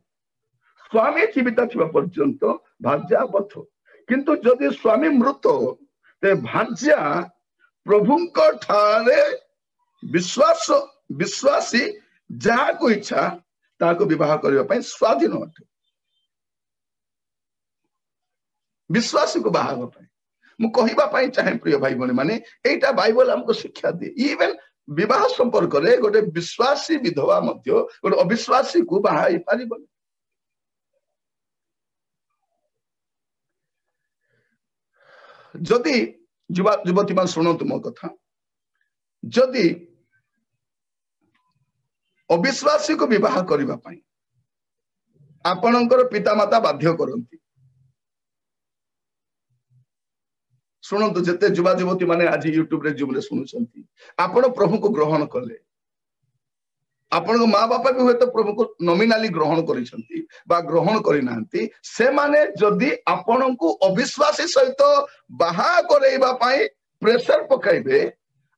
ସ୍ୱାମୀ ଜୀବିତ ଥିବା ପର୍ଯ୍ୟନ୍ତ ଭାର୍ଯ୍ୟା ଆବଦ୍ଧ, କିନ୍ତୁ ଯଦି ସ୍ୱାମୀ ମୃତ ତେବେ ଭାର୍ଯ୍ୟା ପ୍ରଭୁଙ୍କ ଠାରେ ବିଶ୍ୱାସୀ ଯାହାକୁ ଇଚ୍ଛା ତାହାକୁ ବିବାହ କରିବା ପାଇଁ ସ୍ୱାଧୀନ ଅଟେ। ବିଶ୍ୱାସୀକୁ ବାହା ହେବା ପାଇଁ ମୁଁ କହିବା ପାଇଁ ଚାହେଁ ପ୍ରିୟ ଭାଇ ଭଉଣୀ ମାନେ, ଏଇଟା ବାଇବଲ ଆମକୁ ଶିକ୍ଷା ଦିଏ। ଇଭେନ ବିବାହ ସମ୍ପର୍କରେ ଗୋଟେ ବିଶ୍ୱାସୀ ବିଧବା ମଧ୍ୟ ଗୋଟେ ଅବିଶ୍ୱାସୀକୁ ବାହା ହେଇପାରିବନି। ଯଦି ଯୁବତୀ ମାନେ ଶୁଣନ୍ତୁ ମୋ କଥା, ଯଦି ଅବିଶ୍ୱାସୀକୁ ବିବାହ କରିବା ପାଇଁ ଆପଣଙ୍କର ପିତାମାତା ବାଧ୍ୟ କରନ୍ତି, ଶୁଣନ୍ତୁ ଯେତେ ଯୁବତୀ ମାନେ ଆଜି ୟୁଟ୍ୟୁବରେ ଜୁମରେ ଶୁଣୁଛନ୍ତି, ଆପଣ ପ୍ରଭୁଙ୍କୁ ଗ୍ରହଣ କଲେ, ଆପଣଙ୍କ ମା ବାପା ବି ହୁଏତ ପ୍ରଭୁଙ୍କୁ ନମିନାଲି ଗ୍ରହଣ କରିଛନ୍ତି ବା ଗ୍ରହଣ କରିନାହାନ୍ତି, ସେମାନେ ଯଦି ଆପଣଙ୍କୁ ଅବିଶ୍ୱାସୀ ସହିତ ବାହା କରେଇବା ପାଇଁ ପ୍ରେସର ପକାଇବେ,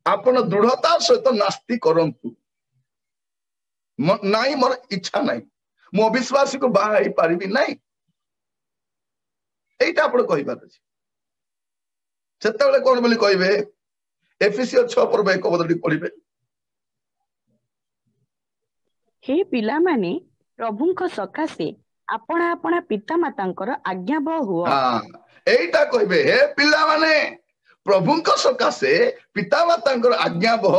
ଆପଣ ଦୃଢତା ସହିତ ନାସ୍ତି କରନ୍ତୁ, ନାଇଁ ମୋର ଇଚ୍ଛା ନାହିଁ, ମୁଁ ଅବିଶ୍ୱାସୀକୁ ବାହା ହେଇପାରିବି ନାହିଁ, ଏଇଟା ଆପଣ କହିବାର ଅଛି। ସେତେବେଳେ କଣ ବୋଲି କହିବେ? ଏଫେସିୟ 6:1 ପଢିବେ। ହେ ପିଲାମାନେ, ପ୍ରଭୁଙ୍କ ସକାଶେ ଆପଣା ଆପଣା ପିତାମାତାଙ୍କର ଆଜ୍ଞାବହ ହୁଅ। ଏଇଟା କହିବେ, ହେ ପିଲାମାନେ ପ୍ରଭୁଙ୍କ ସକାଶେ ପିତାମାତାଙ୍କର ଆଜ୍ଞାବହ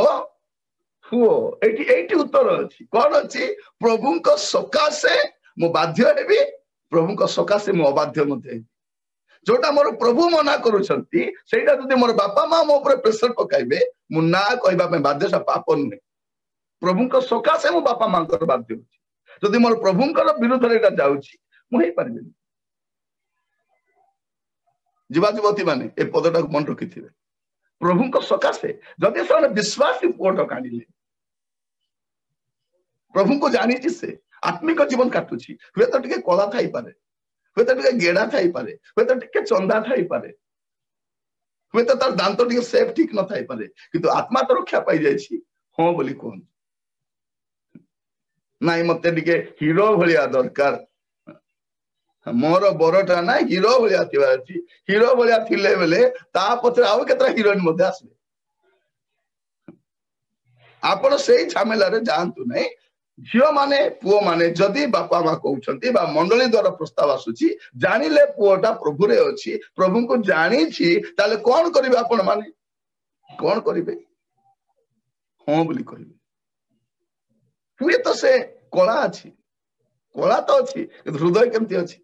ହୁଅ। ଏଇଠି ଉତ୍ତର ଅଛି। କଣ ଅଛି? ପ୍ରଭୁଙ୍କ ସକାଶେ ମୁଁ ବାଧ୍ୟ ହେବି, ପ୍ରଭୁଙ୍କ ସକାଶେ ମୁଁ ଅବାଧ୍ୟ ମଧ୍ୟ ହେବି। ଯୋଉଟା ମୋର ପ୍ରଭୁ ମନା କରୁଛନ୍ତି ସେଇଟା ଯଦି ମୋର ବାପା ମା ମୋ ଉପରେ ପ୍ରେସର ପକାଇବେ, ମୁଁ ନା କହିବା ପାଇଁ ବାଧ୍ୟ, ସେଟା ପାପ ନୁହେଁ। ପ୍ରଭୁଙ୍କ ସକାଶେ ମୋ ବାପା ମାଙ୍କର ବାଧ୍ୟ ହଉଛି। ଯଦି ମୋର ପ୍ରଭୁଙ୍କର ବିରୁଦ୍ଧରେ ଏଇଟା ଯାଉଛି, ମୁଁ ହେଇପାରିବିନି। ଯୁବତୀ ମାନେ ଏ ପଦଟାକୁ ମନେ ରଖିଥିବେ। ପ୍ରଭୁଙ୍କ ସକାଶେ ଯଦି ସେମାନେ ବିଶ୍ୱାସୀ ପୁଅଟ କାଢିଲେ, ପ୍ରଭୁଙ୍କୁ ଜାଣିଛି, ସେ ଆତ୍ମିକ ଜୀବନ କାଟୁଛି, ହୁଏତ ଟିକେ କଳା ଥାଇପାରେ, ହୁଏତ ଟିକେ ଗେଡା ଥାଇପାରେ, ହୁଏତ ଟିକେ ଚନ୍ଦା ଥାଇପାରେ, ହୁଏତ ତାର ଦାନ୍ତ ଟିକେ ସେଫ୍ ଠିକ ନଥାଇପାରେ, କିନ୍ତୁ ଆତ୍ମା ତ ରକ୍ଷା ପାଇଯାଇଛି, ହଁ ବୋଲି କୁହନ୍ତୁ। ନାଇଁ ମତେ ଟିକେ ହିରୋ ଭଳିଆ ଦରକାର, ମୋର ବରଟା ନା ହିରୋ ଭଳିଆ ଥିବା ଅଛି। ହିରୋ ଭଳିଆ ଥିଲେ ବେଲେ ତା ପଛରେ ଆଉ କେତେଟା ହିରୋଇନ ମଧ୍ୟ ଆସିବେ। ଆପଣ ସେଇ ଝାମେଲାରେ ଯାଆନ୍ତୁ ନାହିଁ। ଝିଅ ମାନେ ପୁଅ ମାନେ ଯଦି ବାପା ମା କହୁଛନ୍ତି ବା ମଣ୍ଡଳୀ ଦ୍ଵାରା ପ୍ରସ୍ତାବ ଆସୁଛି, ଜାଣିଲେ ପୁଅଟା ପ୍ରଭୁରେ ଅଛି, ପ୍ରଭୁଙ୍କୁ ଜାଣିଛି, ତାହେଲେ କଣ କରିବେ ଆପଣ ମାନେ? କଣ କରିବେ? ହଁ ବୋଲି କହିବେ। ହୁଏତ ସେ କଳା ଅଛି, କଳା ତ ଅଛି, କିନ୍ତୁ ହୃଦୟ କେମିତି ଅଛି?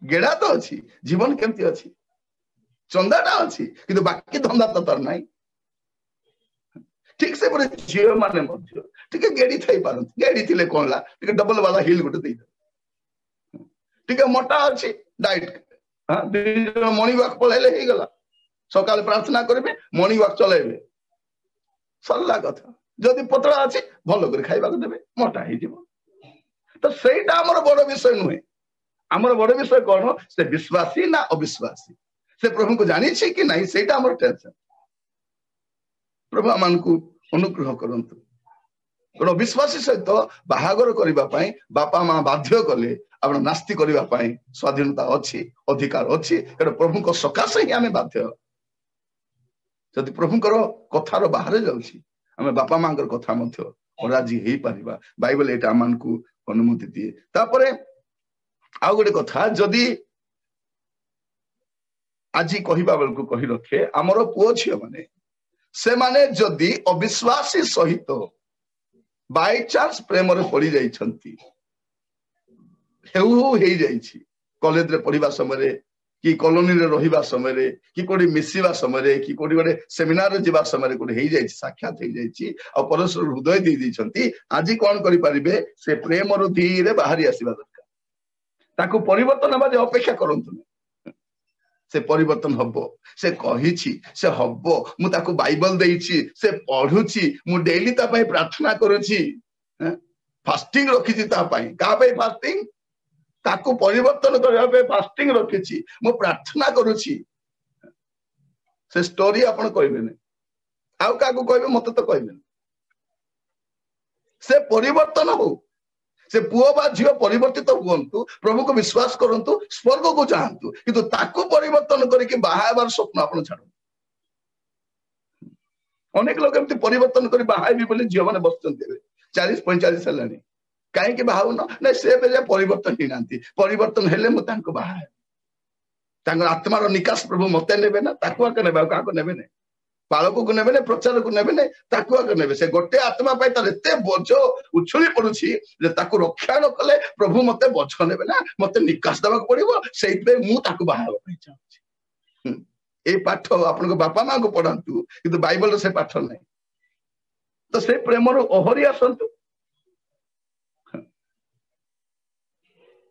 ଗେଡା ତ ଅଛି, ଜୀବନ କେମିତି ଅଛି? ଚନ୍ଦାଟା ଅଛି, କିନ୍ତୁ ବାକି ଧନ୍ଦା ତ ତାର ନାହିଁ। ଠିକ ସେପରି ଝିଅ ମାନେ ମଧ୍ୟ ଟିକେ ଗେଡି ଥାଇପାରନ୍ତି। ଗେଡି ଥିଲେ କଣ ହେଲା, ଟିକେ ଡବଲ ବାଲା ହିଲ୍ ଗୋଟେ ଦେଇଦେବେ। ଟିକେ ମୋଟା ଅଛି, ଡାଇଟ୍, ମର୍ଣ୍ଣିଂ ୱାକ୍ ପଳେଇଲେ ହେଇଗଲା। ସକାଳେ ପ୍ରାର୍ଥନା କରିବେ, ମର୍ଣ୍ଣିଂ ୱାକ୍ ଚଲେଇବେ, ସରିଲା କଥା। ଯଦି ପତଳା ଅଛି, ଭଲ କରି ଖାଇବାକୁ ଦେବେ, ମୋଟା ହେଇଯିବ। ତ ସେଇଟା ଆମର ବଡ ବିଷୟ ନୁହେଁ। ଆମର ବଡ ବିଷୟ କଣ? ସେ ବିଶ୍ୱାସୀ ନା ଅବିଶ୍ୱାସୀ, ସେ ପ୍ରଭୁଙ୍କୁ ଜାଣିଛି କି ନାହିଁ, ସେଇଟା ଆମର ଟେନସନ। ପ୍ରଭୁ ଆମମାନଙ୍କୁ ଅନୁଗ୍ରହ କରନ୍ତୁ। ଗୋଟେ ଅବିଶ୍ୱାସୀ ସହିତ ବାହାଘର କରିବା ପାଇଁ ବାପା ମା ବାଧ୍ୟ କଲେ, ଆପଣ ନାସ୍ତି କରିବା ପାଇଁ ସ୍ୱାଧୀନତା ଅଛି, ଅଧିକାର ଅଛି। କାରଣ ପ୍ରଭୁଙ୍କ ସକାଶେ ହିଁ ଆମେ ବାଧ୍ୟ। ଯଦି ପ୍ରଭୁଙ୍କର କଥାର ବାହାରେ ଯାଉଛି, ଆମେ ବାପା ମାଙ୍କର କଥା ମଧ୍ୟ ଅରାଜି ହେଇପାରିବା। ବାଇବଲ ଏଇଟା ଆମମାନଙ୍କୁ ଅନୁମତି ଦିଏ। ତାପରେ ଆଉ ଗୋଟେ କଥା, ଯଦି ଆଜି କହିବା ବେଳକୁ କହି ରଖେ, ଆମର ପୁଅ ଝିଅ ମାନେ, ସେମାନେ ଯଦି ଅବିଶ୍ୱାସୀ ସହିତ ବାଇଚାନ୍ସ ପ୍ରେମରେ ପଡି ଯାଇଛନ୍ତି, ହେଉ ହେଇଯାଇଛି, କଲେଜରେ ପଢିବା ସମୟରେ କି କଲୋନୀରେ ରହିବା ସମୟରେ କି କୋଉଠି ମିଶିବା ସମୟରେ କି କୋଉଠି ଗୋଟେ ସେମିନାରରେ ଯିବା ସମୟରେ କୋଉଠି ହେଇଯାଇଛି, ସାକ୍ଷାତ ହେଇଯାଇଛି, ଆଉ ପରସ୍ପର ହୃଦୟ ଦେଇ ଦେଇଛନ୍ତି, ଆଜି କଣ କରିପାରିବେ? ସେ ପ୍ରେମରୁ ଧୀରେ ବାହାରି ଆସିବା ଦରକାର। ତାକୁ ପରିବର୍ତ୍ତନ ହେବା ଯେ ଅପେକ୍ଷା କରନ୍ତୁନି। ସେ ପରିବର୍ତ୍ତନ ହବ। ସେ କହିଛି, ସେ ହବ। ମୁଁ ତାକୁ ବାଇବଲ ଦେଇଛି, ସେ ପଢୁଛି, ମୁଁ ଡେଲି ତା ପାଇଁ ପ୍ରାର୍ଥନା କରୁଛି। फास्टिंग रखी फास्टिंग ताकू परिवर्तन करने फास्टिंग रखी मु प्रार्थना करुछि से स्टोरी आपण कहबेनी आउ का कहबे मत तो कहबेनी से परिवर्तन हो से पुओ बा झियो परिवर्तित हुंतु प्रभु को विश्वास करंतु स्वर्ग को चाहंतु किंतु ताकू परिवर्तन करके बाहाबार स्वप्न आपण छाड़ अनेक लोग एमती परिवर्तन कर बाहाबी बोली झियो माने बसचंती 40-45 हेलानी कहीं बाहु ना से बेले परिवर्तन ही नांती परिवर्तन हेले मु तांको बाहा तांको आत्मार निकास प्रभु मते नेबे ना ताकू आके नेबे का को नेबे ने पालक को नेबे ने प्रचार को नेबे ने ताकू आके नेबे से गोटे आत्मा पाई तार एते बोझ उछुली पड़ुछि जे ताकू रक्षा न कले प्रभु मते बोझ नेबे ना मते निकास देबा पड़िबो सेहि पे मु ताकू बाहा पई चाहछि ए पाठ आपन को बापा मां को पढांतु किंतु बाइबल से पाठ नै तो से प्रेम रो ओहरी आसंतु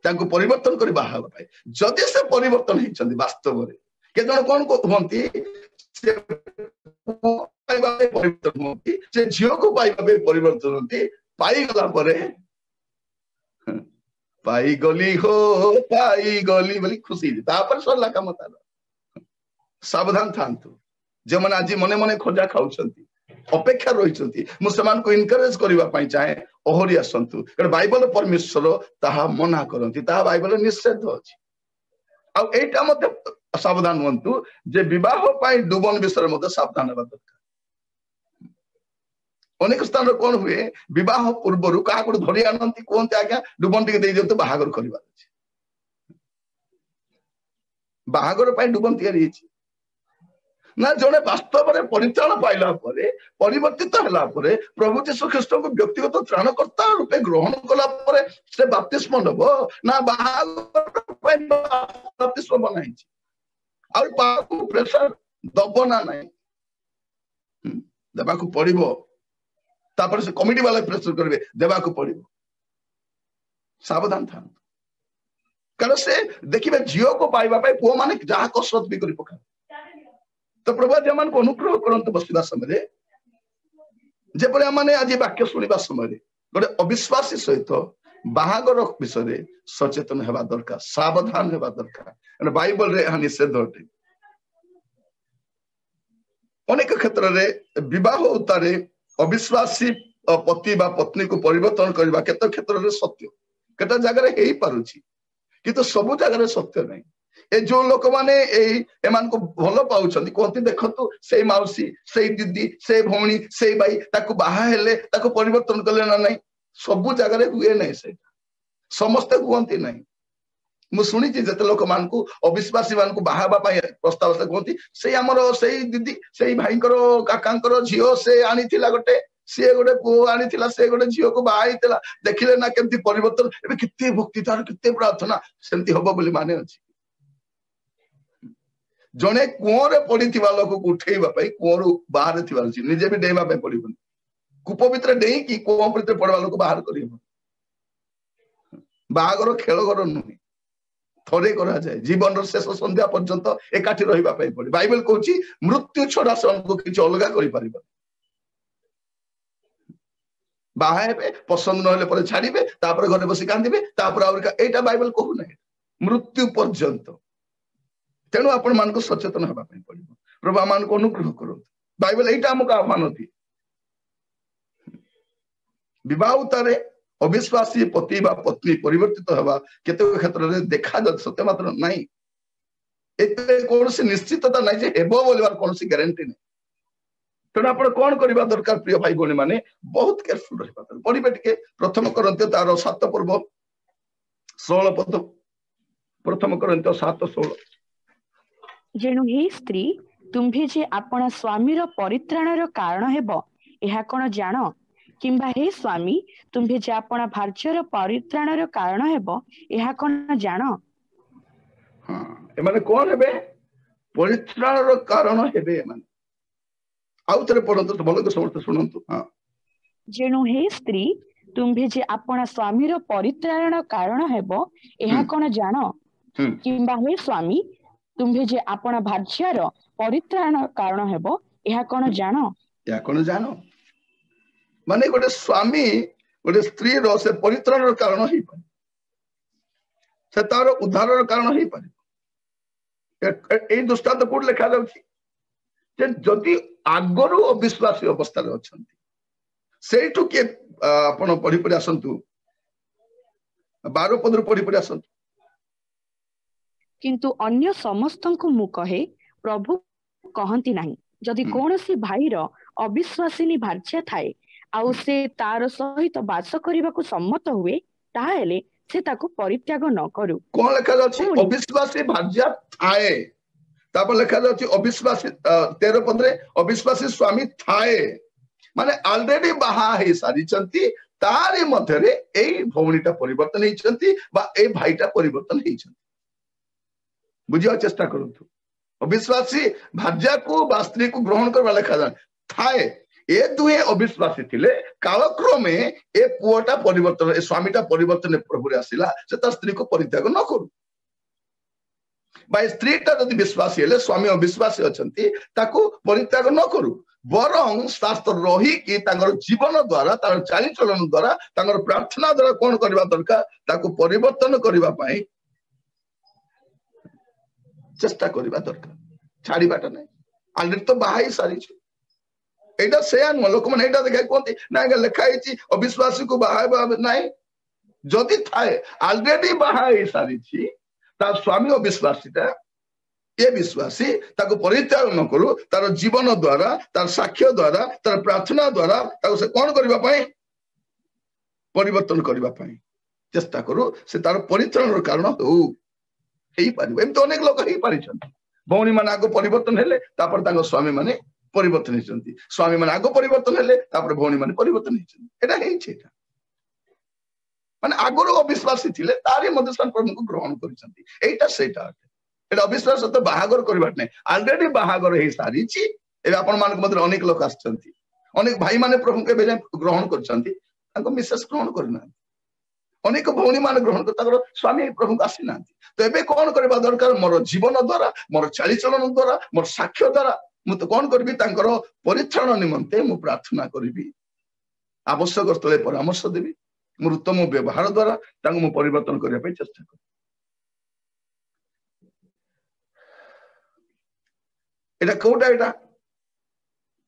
तांको परिवर्तन करी बाहा पाए जदि से परिवर्तन होइछंदी वास्तव रे के जण कोन को होंती से पाइबा परिवर्तन होंती से झियो को पाइबा परिवर्तन होंती पाई गला परे पाई गली बोली खुशी तापर सरला काम तार सावधान थांतु जे मन आज मने मने खोजा खाउछंती अपेक्षा रही मुझे इनकरेज करने चाहे ओहरी आसतु कारण बाइबल परमेश्वर ताहा मना करती बाइबल निषेध अच्छी आईटा मत सावधान हूँ जे विवाह डुबन विषय मत सावधान हवा दरकार अनेक स्थान कौन हुए विवाह पूर्व क्या धरी आनती कहते आज्ञा डुबन टे दे दिंतु बाहागर कर बाहागर डुबन तैयारी ना जड़े वास्तव में परित्राण पाइला परिवर्तित है प्रभु जीशु ख्रीस्ट को व्यक्तिगत त्राणकर्ता रूपे ग्रहण कला से बाप्तिस्म नब ना बाप्तिस्म बनाई प्रेशर दब ना नहीं देवा पड़ो तापर से कमिटी वाला प्रेशर करेंगे देवा पड़ो सावधान था कारण से देखिए झील को पाइबा पुओ माने जहाँ कसरत भी कर पका तो प्रभु आज को अनुग्रह करते बसवा समय जपरी आम आज वाक्य शुणा समय गोटे अविश्वासी सहित बाहागर विषय सचेतन होगा दरकार सावधान होगा दरकार बाइबल रे निषेध अटे अनेक क्षेत्र में विवाह उतारे अविश्वासी पति बा पत्नी को परिवर्तन करने केत क्षेत्र में सत्य केत जगह हो पारुछि किंतु सबु जगह सत्य नहीं ए जो लोक माने एमान को भल पाउछ कहते देखु से मौसी से दीदी से भौणी से भाई ताकू बाहा हेले ताकू परिवर्तन कले ना नहीं सबु जगह हुए नहीं से समस्ते कहते नहीं मु शुणी जिते लोक मान को अविश्वासी मान को बाहा प्रस्ताव से कहती से आमर से दीदी से भाई काका झील से आनी गोटे सी गोटे पुओ आनी से गोटे झील को बाहा देखिले ना केमती परिवर्तन एबे कितने भक्ति तार कितने प्रार्थना सेमती हबो बोली माने अछि जड़े कुओं पड़ी लोक को उठेवा कुओं बाहर निजे भी डेवा पड़ो कूप भितर डेईकी कुओं भितर पड़ा लोक बाहर कर बाहागर खेल घर नुहे थरे करा जाए जीवन शेष संध्या पर्यंत एकाठी रहा पड़े बाइबल कहूँ मृत्यु छड़ा से उनको किसी अलग कर बाहे पसंद ना छाड़े घरे बस कांदे यहाँ बाइबल कहूना मृत्यु पर्यंत तेणु आपण मान को सचेतन होगा पड़ो प्रभु आम को अनुग्रह करो बाइबल यहाँ आमको आह्वान थी विवाह उतारे अविश्वासी पति बा पत्नी परिवर्तित होगा केत क्षेत्र में देखा सत्य मात्र नहीं कौन निश्चितता नहीं हेबो बोलवार कौन गारंटी नहीं तेणु आप कौन करवा दरकार प्रिय भाई भौणी माने बहुत केयरफुल रहा पढ़े टे प्रथम करंत्य तार 7 पर्व 16 पद प्रथम करंत्य 7:16 जेणु हे स्त्री तुम्भे जे आपण स्वामीर परित्राणर कारण हेब एहा कोन जान किंबा हे स्वामी तुम्भे जे आपण भार्यर परित्राणर कारण हेब एहा कोन जान हां एमाने कोन हेबे परित्राणर कारण हेबे एमाने आउतरे पढंतु तो भलो समर्थ सुनंतु हां जेणु हे स्त्री तुम्भे जे आपण स्वामीर परित्राणर कारण हेब एहा कोन जान किंबा हे स्वामी तुम्भे जे आपण भार्यर परित्राण कारण हेबो एहा कोन जानो माने गोटे स्वामी गोटे स्त्री से परित्राण कारण हो पारे से तार उद्धार कारण हो पारे दृष्टांत कोड लिखा जदि आगरू अविश्वासी अवस्था अच्छा से किए आप पढ़ी पढ़ी आसतु 12 पदर पढ़ी पढ़ी आसतु किंतु अन्य समस्त को मु कहे प्रभु कहती नहीं जदि कौन सी भाईर अविश्वासिनी भार्या थाए आउ से तार सहित बास करने को सम्मत हुए ताहेले से ताको परित्याग न करू। कौन लिखा जाछि अविश्वासी भार्या थाए तापर लिखा जाछि अविश्वासी 13 पदरे अविश्वासी स्वामी थाए माने ऑलरेडी बाहा हे सारी चंती तारी मध्यरे एई भौणीटा परिवर्तन हे चंती बा ए भाईटा परिवर्तन हे चंती बुझिया चेष्टा करंतु अविश्वासी भार्या को बा स्त्री को ग्रहण करबा लिखा जाय थाए ए दुहे अविश्वासी थिले कालक्रमे ए पुओटा परिवर्तन ए स्वामीटा परिवर्तन प्रभु रे आसिला से ता स्त्री को परित्याग न करू बा स्त्रीटा यदि विश्वासी हेले स्वामी अविश्वासी अछंती ताको परित्याग न करू बरं शास्त्र रही कि तांगर जीवन द्वारा तार चाली चलन द्वारा तांगर प्रार्थना द्वारा कोन करबा दरकार ताको परिवर्तन करबा पई चेष्टा करबा दरकार छाड़ीबाटा नै ऑलरेडी तो बाहाई सारी छ एटा सेया न लोक मन एटा देखै कोंती ना लिखा हिची अविश्वासी को बाहाबा नै जदि थाए ऑलरेडी बाहाई सारी छी ता स्वामी अविश्वासीटा ये विश्वासी ताको परित्याग न करू तार जीवन द्वारा तार साक्ष्य द्वारा तार प्रार्थना द्वारा ताको से कोन करबा पई परिवर्तन करबा पई चेष्टा करू से तार परित्राण कारण हो हेई पारिबो एम तो अनेक लोक हेई पारिछन भौणी मान आगो परिवर्तन हेले तापर ताको स्वामी माने परिवर्तन हेचंती स्वामी मान आगो परिवर्तन हेले तापर भौणी माने परिवर्तन हेचंती एटा हेई छेटा माने आगरो अविश्वासी थिले तारी मध्य स्थान प्रभु को ग्रहण करिसंती एटा सेटा एटा अविश्वास तो बाहागर करबाट नै ऑलरेडी बाहागर हे सारी छी ए आपण मान मध्य अनेक लोक आछंती अनेक भाई माने प्रभु के बेले ग्रहण करछंती ताको मिसेस ग्रहण करना अनेक भौणी मान ग्रहण कर ताकर स्वामी प्रभु को आसी नांती तो एबे कोन करबा दरकार मोर जीवन द्वारा मोर चाली चलन द्वारा मोर साक्ष्य द्वारा मु तो कोन करबी तांकर परित्राण निमंते मु प्रार्थना करबी आवश्यक स्थले परामर्श देबी मोर उत्तम व्यवहार द्वारा तांको मु परिवर्तन करिया पे चेष्टा कर एटा कोटा एटा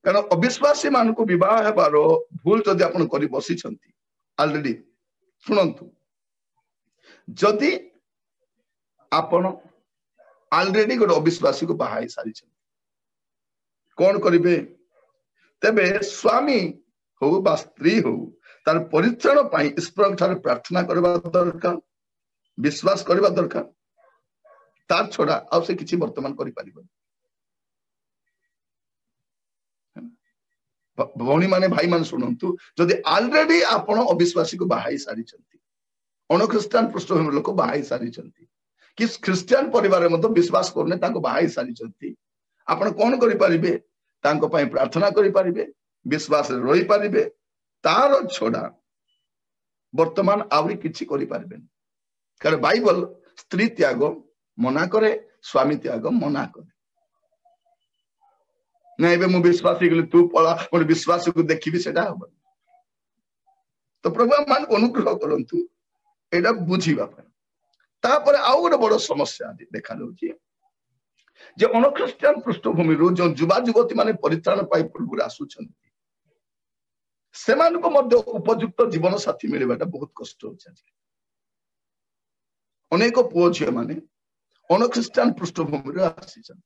कारण अविश्वासी मान को विवाह हेबारो भूल जदि आपण करि बसी छंती ऑलरेडी सुनंतु जदि आपण ऑलरेडी गोटे अविश्वासी को बाहाई सारी कौन करिवे तेबे स्वामी हो बा स्त्री हो तार परित्राण पाई ईश्वर ठारे प्रार्थना करबा दरकार विश्वास करबा दरकार तार छोड़ा आ से किछि वर्तमान करि परिबो भौणी माने भाई मान सुनंतु जदि ऑलरेडी आपण अविश्वासी को बाहाई सारी चंती अणख्रिस्टान पृष्ठभूमि लोक बाहाई सारी चंती कि ख्रिस्टियन परिवार मध्य विश्वास करने ताको बाहाई सारी चंती आपण कोन करि परिबे तांको पई प्रार्थना करि परिबे विश्वास रे रहि परिबे तार छोड़ा वर्तमान आवरी किछि करि परिबे कारण बाइबल स्त्री त्याग मना करे स्वामी त्याग मना करे नहीं बे मु विश्वासी गले तू पळा मोर विश्वास को देखिबी सेटा हो तो प्रभु मान को अनुग्रह करंतु एटा बुझीबा पय तापर आउ गोटे बड़ समस्या देखा जाउची जे अनख्रिस्टियन पृष्ठभूमि रो जो युवा युवती माने परित्राण पाई प्रभु आसुछंती सेमान को मध्य उपयुक्त जीवन साथी मिलबाटा बहुत कष्ट होछ आज अनेक पुओ झियो माने अनख्रिस्टियन पृष्ठभूमि रो आसीछन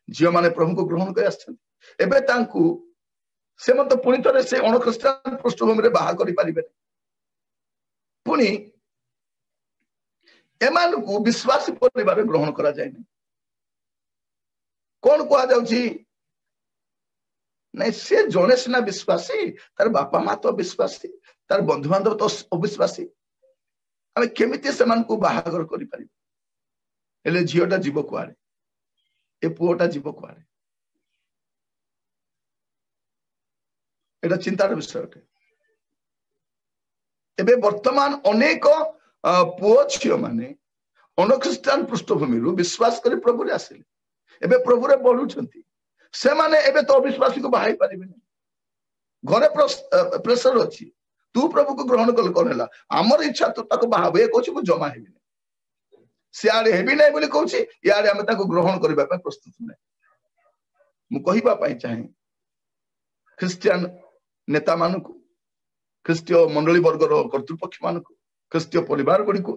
झियो माने प्रभु को ग्रहण कर आछन एबे तांकू से मत पुनी थरे से अनख्रिस्टियन पृष्ठभूमि रे बाहा करि परिबे पुनी एमान को विश्वासी परिवार ग्रहण करा जाय नै कौन कह जाउची नहीं से जने सिना विश्वासी तार बापा माँ तो विश्वासी तार बंधु बांधव तो अविश्वासी आमे केमिति सेमान को बाहागर करि परिबे एले झियोटा जीव कुआरे ए पुओटा जीव कुआरे एटा चिंतार विषय अटे एबे वर्तमान अनेक पुओ झियो माने अनख्रिस्टियन पृष्ठभूमि रु विश्वास करि प्रभु रे आसिले एबे प्रभु रे बढ़ुछंती से माने एबे तो अविश्वासी को बाहाई परिबे घरे प्रेशर अछि तू प्रभु को ग्रहण कल कौन है आमर इच्छा तू ताको बाहाबो ये कहूँ मुझे जमा हेबी सियाड़े हेबी ना बोली कहूँ इे आम ग्रहण करने प्रस्तुत ना मुझे चाहे ख्रिस्टियन नेता मान ख्रिस्टीय मंडली वर्गर कर्तृपक्ष मान ख्रिस्टीय परिवार गुड़ी को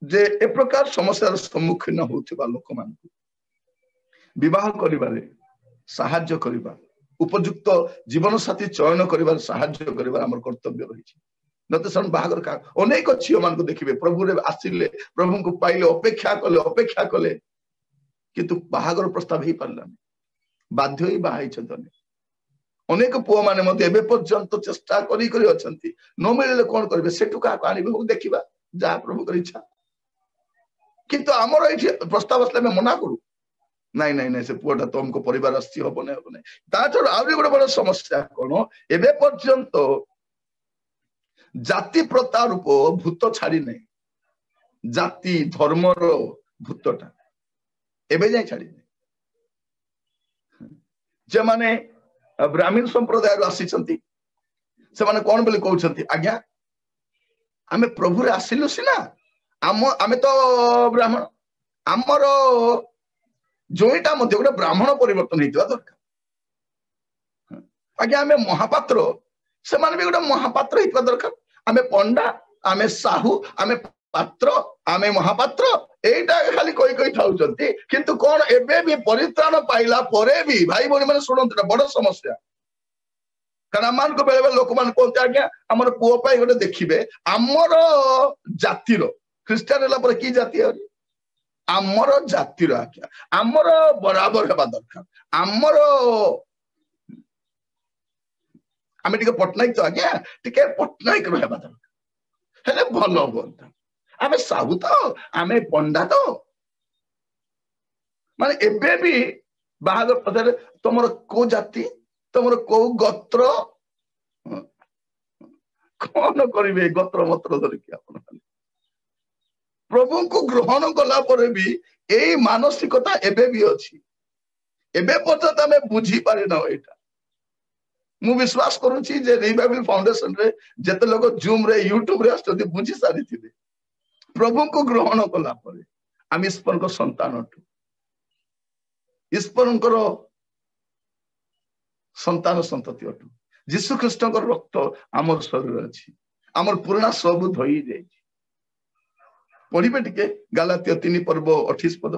जे ए प्रकार समस्यार सम्मुखीन होता लोक मान विवाह करिबारे साहाय्य करिबा उपयुक्त जीवन साथी चयन करिबार साहाय्य करिबार हमर कर्तव्य रही नते सन बाहागर का अनेक झियो मान को देखिबे प्रभु रे आसिले प्रभु को पाइले अपेक्षा कले किंतु बाहागर प्रस्ताव ही पारलानी बाध्य ही बाहाई छतने अनेक पुओ माने मते एबे पर्यंत चेष्टा करी करी अछंती न मिलले कोन करबे सेटु का आनिबे हो देखिबा जा प्रभु कर इच्छा किंतु हमर एठी प्रस्ताव असले में मना करू नहीं नहीं नहीं से पुआटा तो हमको परिवार आसी हम नहीं ताछड़ आउरी गोटे बड़ समस्या कोन एबे पर्यंत जाति प्रथा रूप भूत छाड़ी नहीं जाति धर्मर भूतटा एबे जाय छाड़ी नहीं जे माने ब्राह्मण संप्रदाय आसी से माने कौन बोली कहउछंती आज्ञा आमे प्रभु रे आसिलु सिना आमे तो ब्राह्मण आमर जोईटा मध्य गोटे ब्राह्मण परिवर्तन होता दरकार आज्ञा आमे महापात्र से माने भी गोटे महापात्र होता दरकार आमे पंडा आमे साहू आमे पात्र आमे महापात्र एटा खाली कोई कोई थाउचंती किंतु कोन एबे भी परित्राण पाइला परे भी भाई बोली माने सुनंत बड़ समस्या कारण मान को बेले लोक मान कोनते आज्ञा हमर पुओ पाई गोटे देखिबे हमर जातिर ख्रिस्टियन हला पर की जाति है आमर जातिर आज्ञा आमर बराबर हेबा दरकार आमर आमे टिके पटनायक तो आज्ञा टिके पटनायक हेबा दरकार हेले भलो बोलता आमे साहू तो आमे पंडा तो माने एबे भी बाहागर पदर तमर को जाति तमर को गोत्र कौन करिवे गोत्र मत्र धरि कि आपण प्रभु को ग्रहण कला पर भी यही मानसिकता एबे भी अच्छी एबे पर्यंत आमे बुझी पारि न एटा मु विश्वास करूची जे रिवाइवल फाउंडेशन रे जते लोग जूम रे यूट्यूब रे आस्तति बुझी सारी थिबे प्रभु को ग्रहण कला पर आम ईश्वर को संतान अटू ईश्वर संतान संतति अटू जीशु ख्रिस्ट रक्त आमर शरीर अच्छी आमर पुराना सब धोई जाए पढ़िबे टिके गलातिया 3 पर्व 28 पद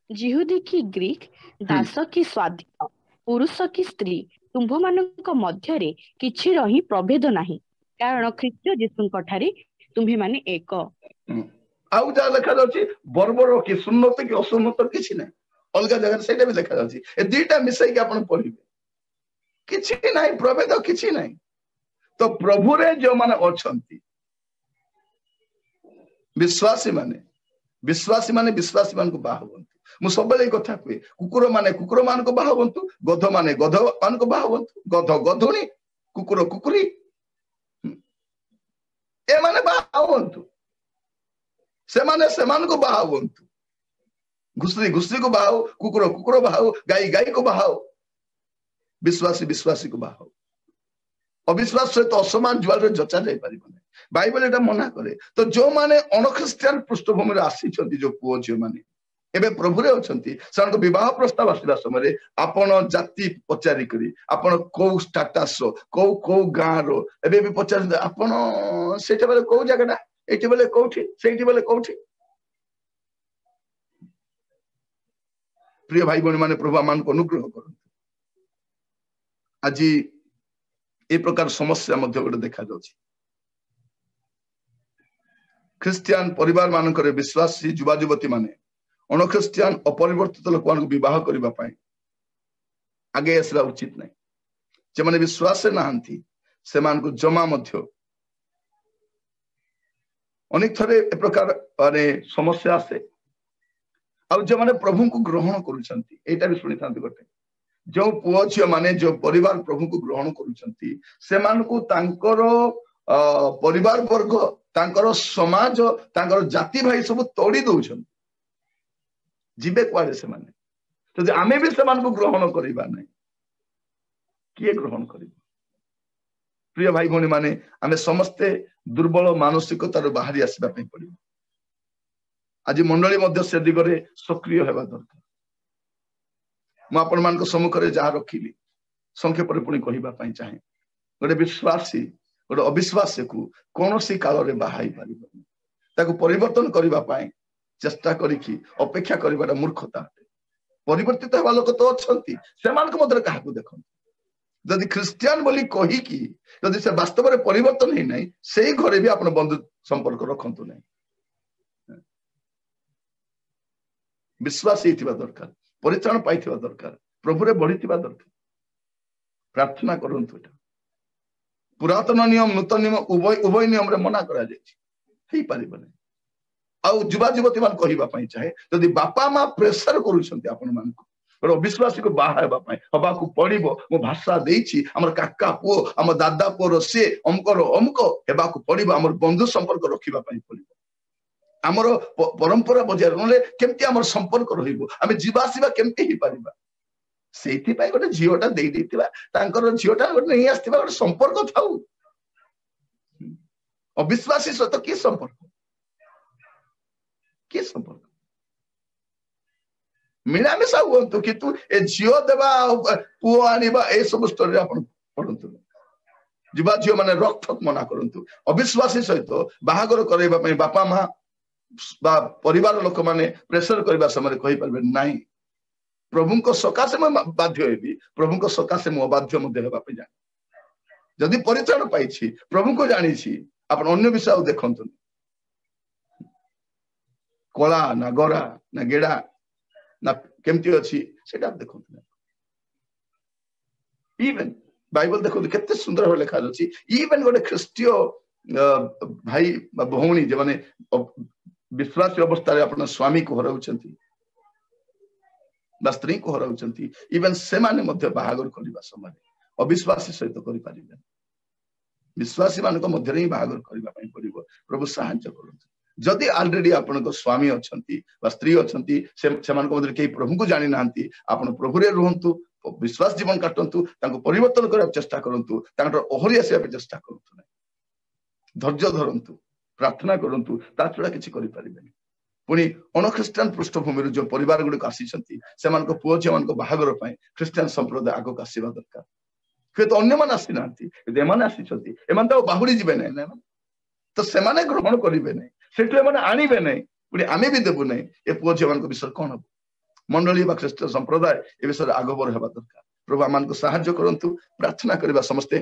जिहुदी की ग्रीक दास की स्वाधीन पुरुष की स्त्री तुम्भ मानक मध्यरे किछि रही प्रभेद नाही कारण ख्रीष्ट जीशुଙ୍କ ठारे तुम्ही माने एक आउ जा लिखा जाउची बर्बर की सुन्नत की असुन्नत किछि नै अलगा जगह सेटा भी लिखा जाउची ए दुईटा मिसै के आपण पढ़िबे किछि नै प्रभेद किछि नै तो प्रभु रे जो माने अछंती विश्वासी माने विश्वासी मान को बाहबंतु मु सबले कथा कहे कुकुर मान को बाहबंतु गध माने गध मान को बाहबंतु गध गधुणी कुकुर कुकुरी ए माने बाहबंतु से मान को बाहबंतु घुसरी को बाहो कुकुर बाहो गाई को बाहो विश्वासी को बाहो अविश्वास सहित असमान जुआल जचा जाई परिबने बाइबल एटा मना करे तो जो माने अनख्रिस्टियन पृष्ठभूमि रे आसी छथि जो पुओ जे माने एबे प्रभु रे अछंती सनको विवाह प्रस्ताव आसिला समय आपण जाति पचारि करी आपण को स्टेटस को गां रो एबे भी पचार आपण सेटा बेले को जगहटा एटी बेले कोठी सेठी बेले कोठी प्रिय भाई बहन माने प्रभु मान को अनुग्रह करन आज ए प्रकार समस्या मध्य गोटे देखा जाउची ख्रिस्टियन परिवार मानक विश्वासी युवा युवती माने अणख्रिस्टियन अपरिवर्तित लोक मान विवाह करबा पई आगे आसला उचित नहीं जे माने विश्वास नाहंती से मान को जमा मध्य अनेक थरे ए प्रकार अरे समस्या आसे आ जे माने प्रभु को ग्रहण करूछंती एटा भी सुनि थांती गोटे जो पुओ झियो माने जो परिवार प्रभु को ग्रहण करूछंती से मान को तांकर परिवार वर्ग तांकर समाज तांकर जाति भाई सब तोड़ी दउछन जीवे क्वाडे से माने तो आमे भी से मान को ग्रहण करिबा नै किए ग्रहण कर प्रिय भाई भौणी माने आमे समस्ते दुर्बल मानसिकतार बाहरी आसवा पड़ो आज मंडली मध्य से दिगरे सक्रिय होगा दरकार मुझे सम्मुखें जहाँ रखिली संक्षेप पुणी कहवाई चाहे गोटे विश्वासी गोटे अविश्वासी को कौन सी काल में बाहाई पार परिवर्तन करने चेष्टा करी अपेक्षा कर मूर्खता अटे परिवर्तित होगा लोक तो अच्छा क्या देख जदि ख्रिस्टियान बोली कहीकि जदि से वास्तव में परिवर्तन ही नहीं से घरे भी आप बंधु संपर्क रखु नहीं विश्वासी दरकार परिचालन पाई दरकार प्रभुरे बढ़ी दरकार प्रार्थना करूँ पुरातन नियम नूतन नियम उभय नियम रे मना करा जाई पारिबने आउ युवा युवती मान कहवाई चाहे जदि बापा माँ प्रेसर कर अविश्वासी को बाहर हवा को पड़ो मो भाषा देछि हमर काका पुओ आम दादा पुओर सी अमुकर अमुक हेबा को पड़ो आम बंधु संपर्क रखा पड़ो आमर परंपरा बजाय ना केमती आम संपर्क रही जीवासवा केमती ही पारिबा से गोटे झीटा दे झीटा नहीं आसवा गोटे संपर्क थाऊ अविश्वासी सहित कि संपर्क मिलामिशा हूँ कि ए झील देवा पुओ आनिबा ए सब स्टोरी पढ़ु युवा झील मैंने रक ठक मना करूँ अविश्वासी सहित बाहागर करने बापा माँ परिवार लोक मैंने प्रेसर करने समय कहीपर नाई प्रभु सकाशे मैं बाध्य हेबी प्रभु सकाशे मुझे अबाध्य जानी जदि परिचालन पाई प्रभु को जानी आप अन्य विषय देखु कला ना गरा ना गेड़ा ना केमती अच्छी से देखु इवेन बाइबल देखो केते सुंदर भाव लिखा अच्छी इवेन गोटे ख्रीष्टीय भाई भौणी जो मैंने विश्वासी अवस्था अपना स्वामी को हराउछंती स्त्री को हराउछंती इवेन से माने मध्य बाहागर करबा समय अविश्वासी सहित करि पारिबे विश्वासी मानक मध्य ही बाहागर करबा पई पड़िबो प्रभु सहायता करथि जदि ऑलरेडी आपनको स्वामी अछंती बा स्त्री अछंती से मानक मध्य केही प्रभु को जानि नांती आपण प्रभु रे रहंतु विश्वास जीवन काटंतु तांको परिवर्तन करबा चेष्टा करंतु तांकर ओहरी आसीबा चेष्टा करंतु नै धैर्य धरंतु प्रार्थना करंतु ता छडा किछि करि पारिबेनी पुणी अणख्रिस्टान पृष्ठभूमि जो परिवार गुड़िक आसी पुओ झी मान बाहागर ख्रिस्टान संप्रदाय आगक आसवा दरकार हे तो अन्य मान आसी ना आसी बाहुरी जीवे ना तो से ग्रहण करेंगे ना से आणवे ना पुणी आम भी देवु ना ये पुओ झी मान विषय कौन हम मंडली ख्रिस्टान संप्रदाय ए विषय आगबर होगा दरकार प्रभु आम साहाय्य करंतु प्रार्थना करवा समस्ते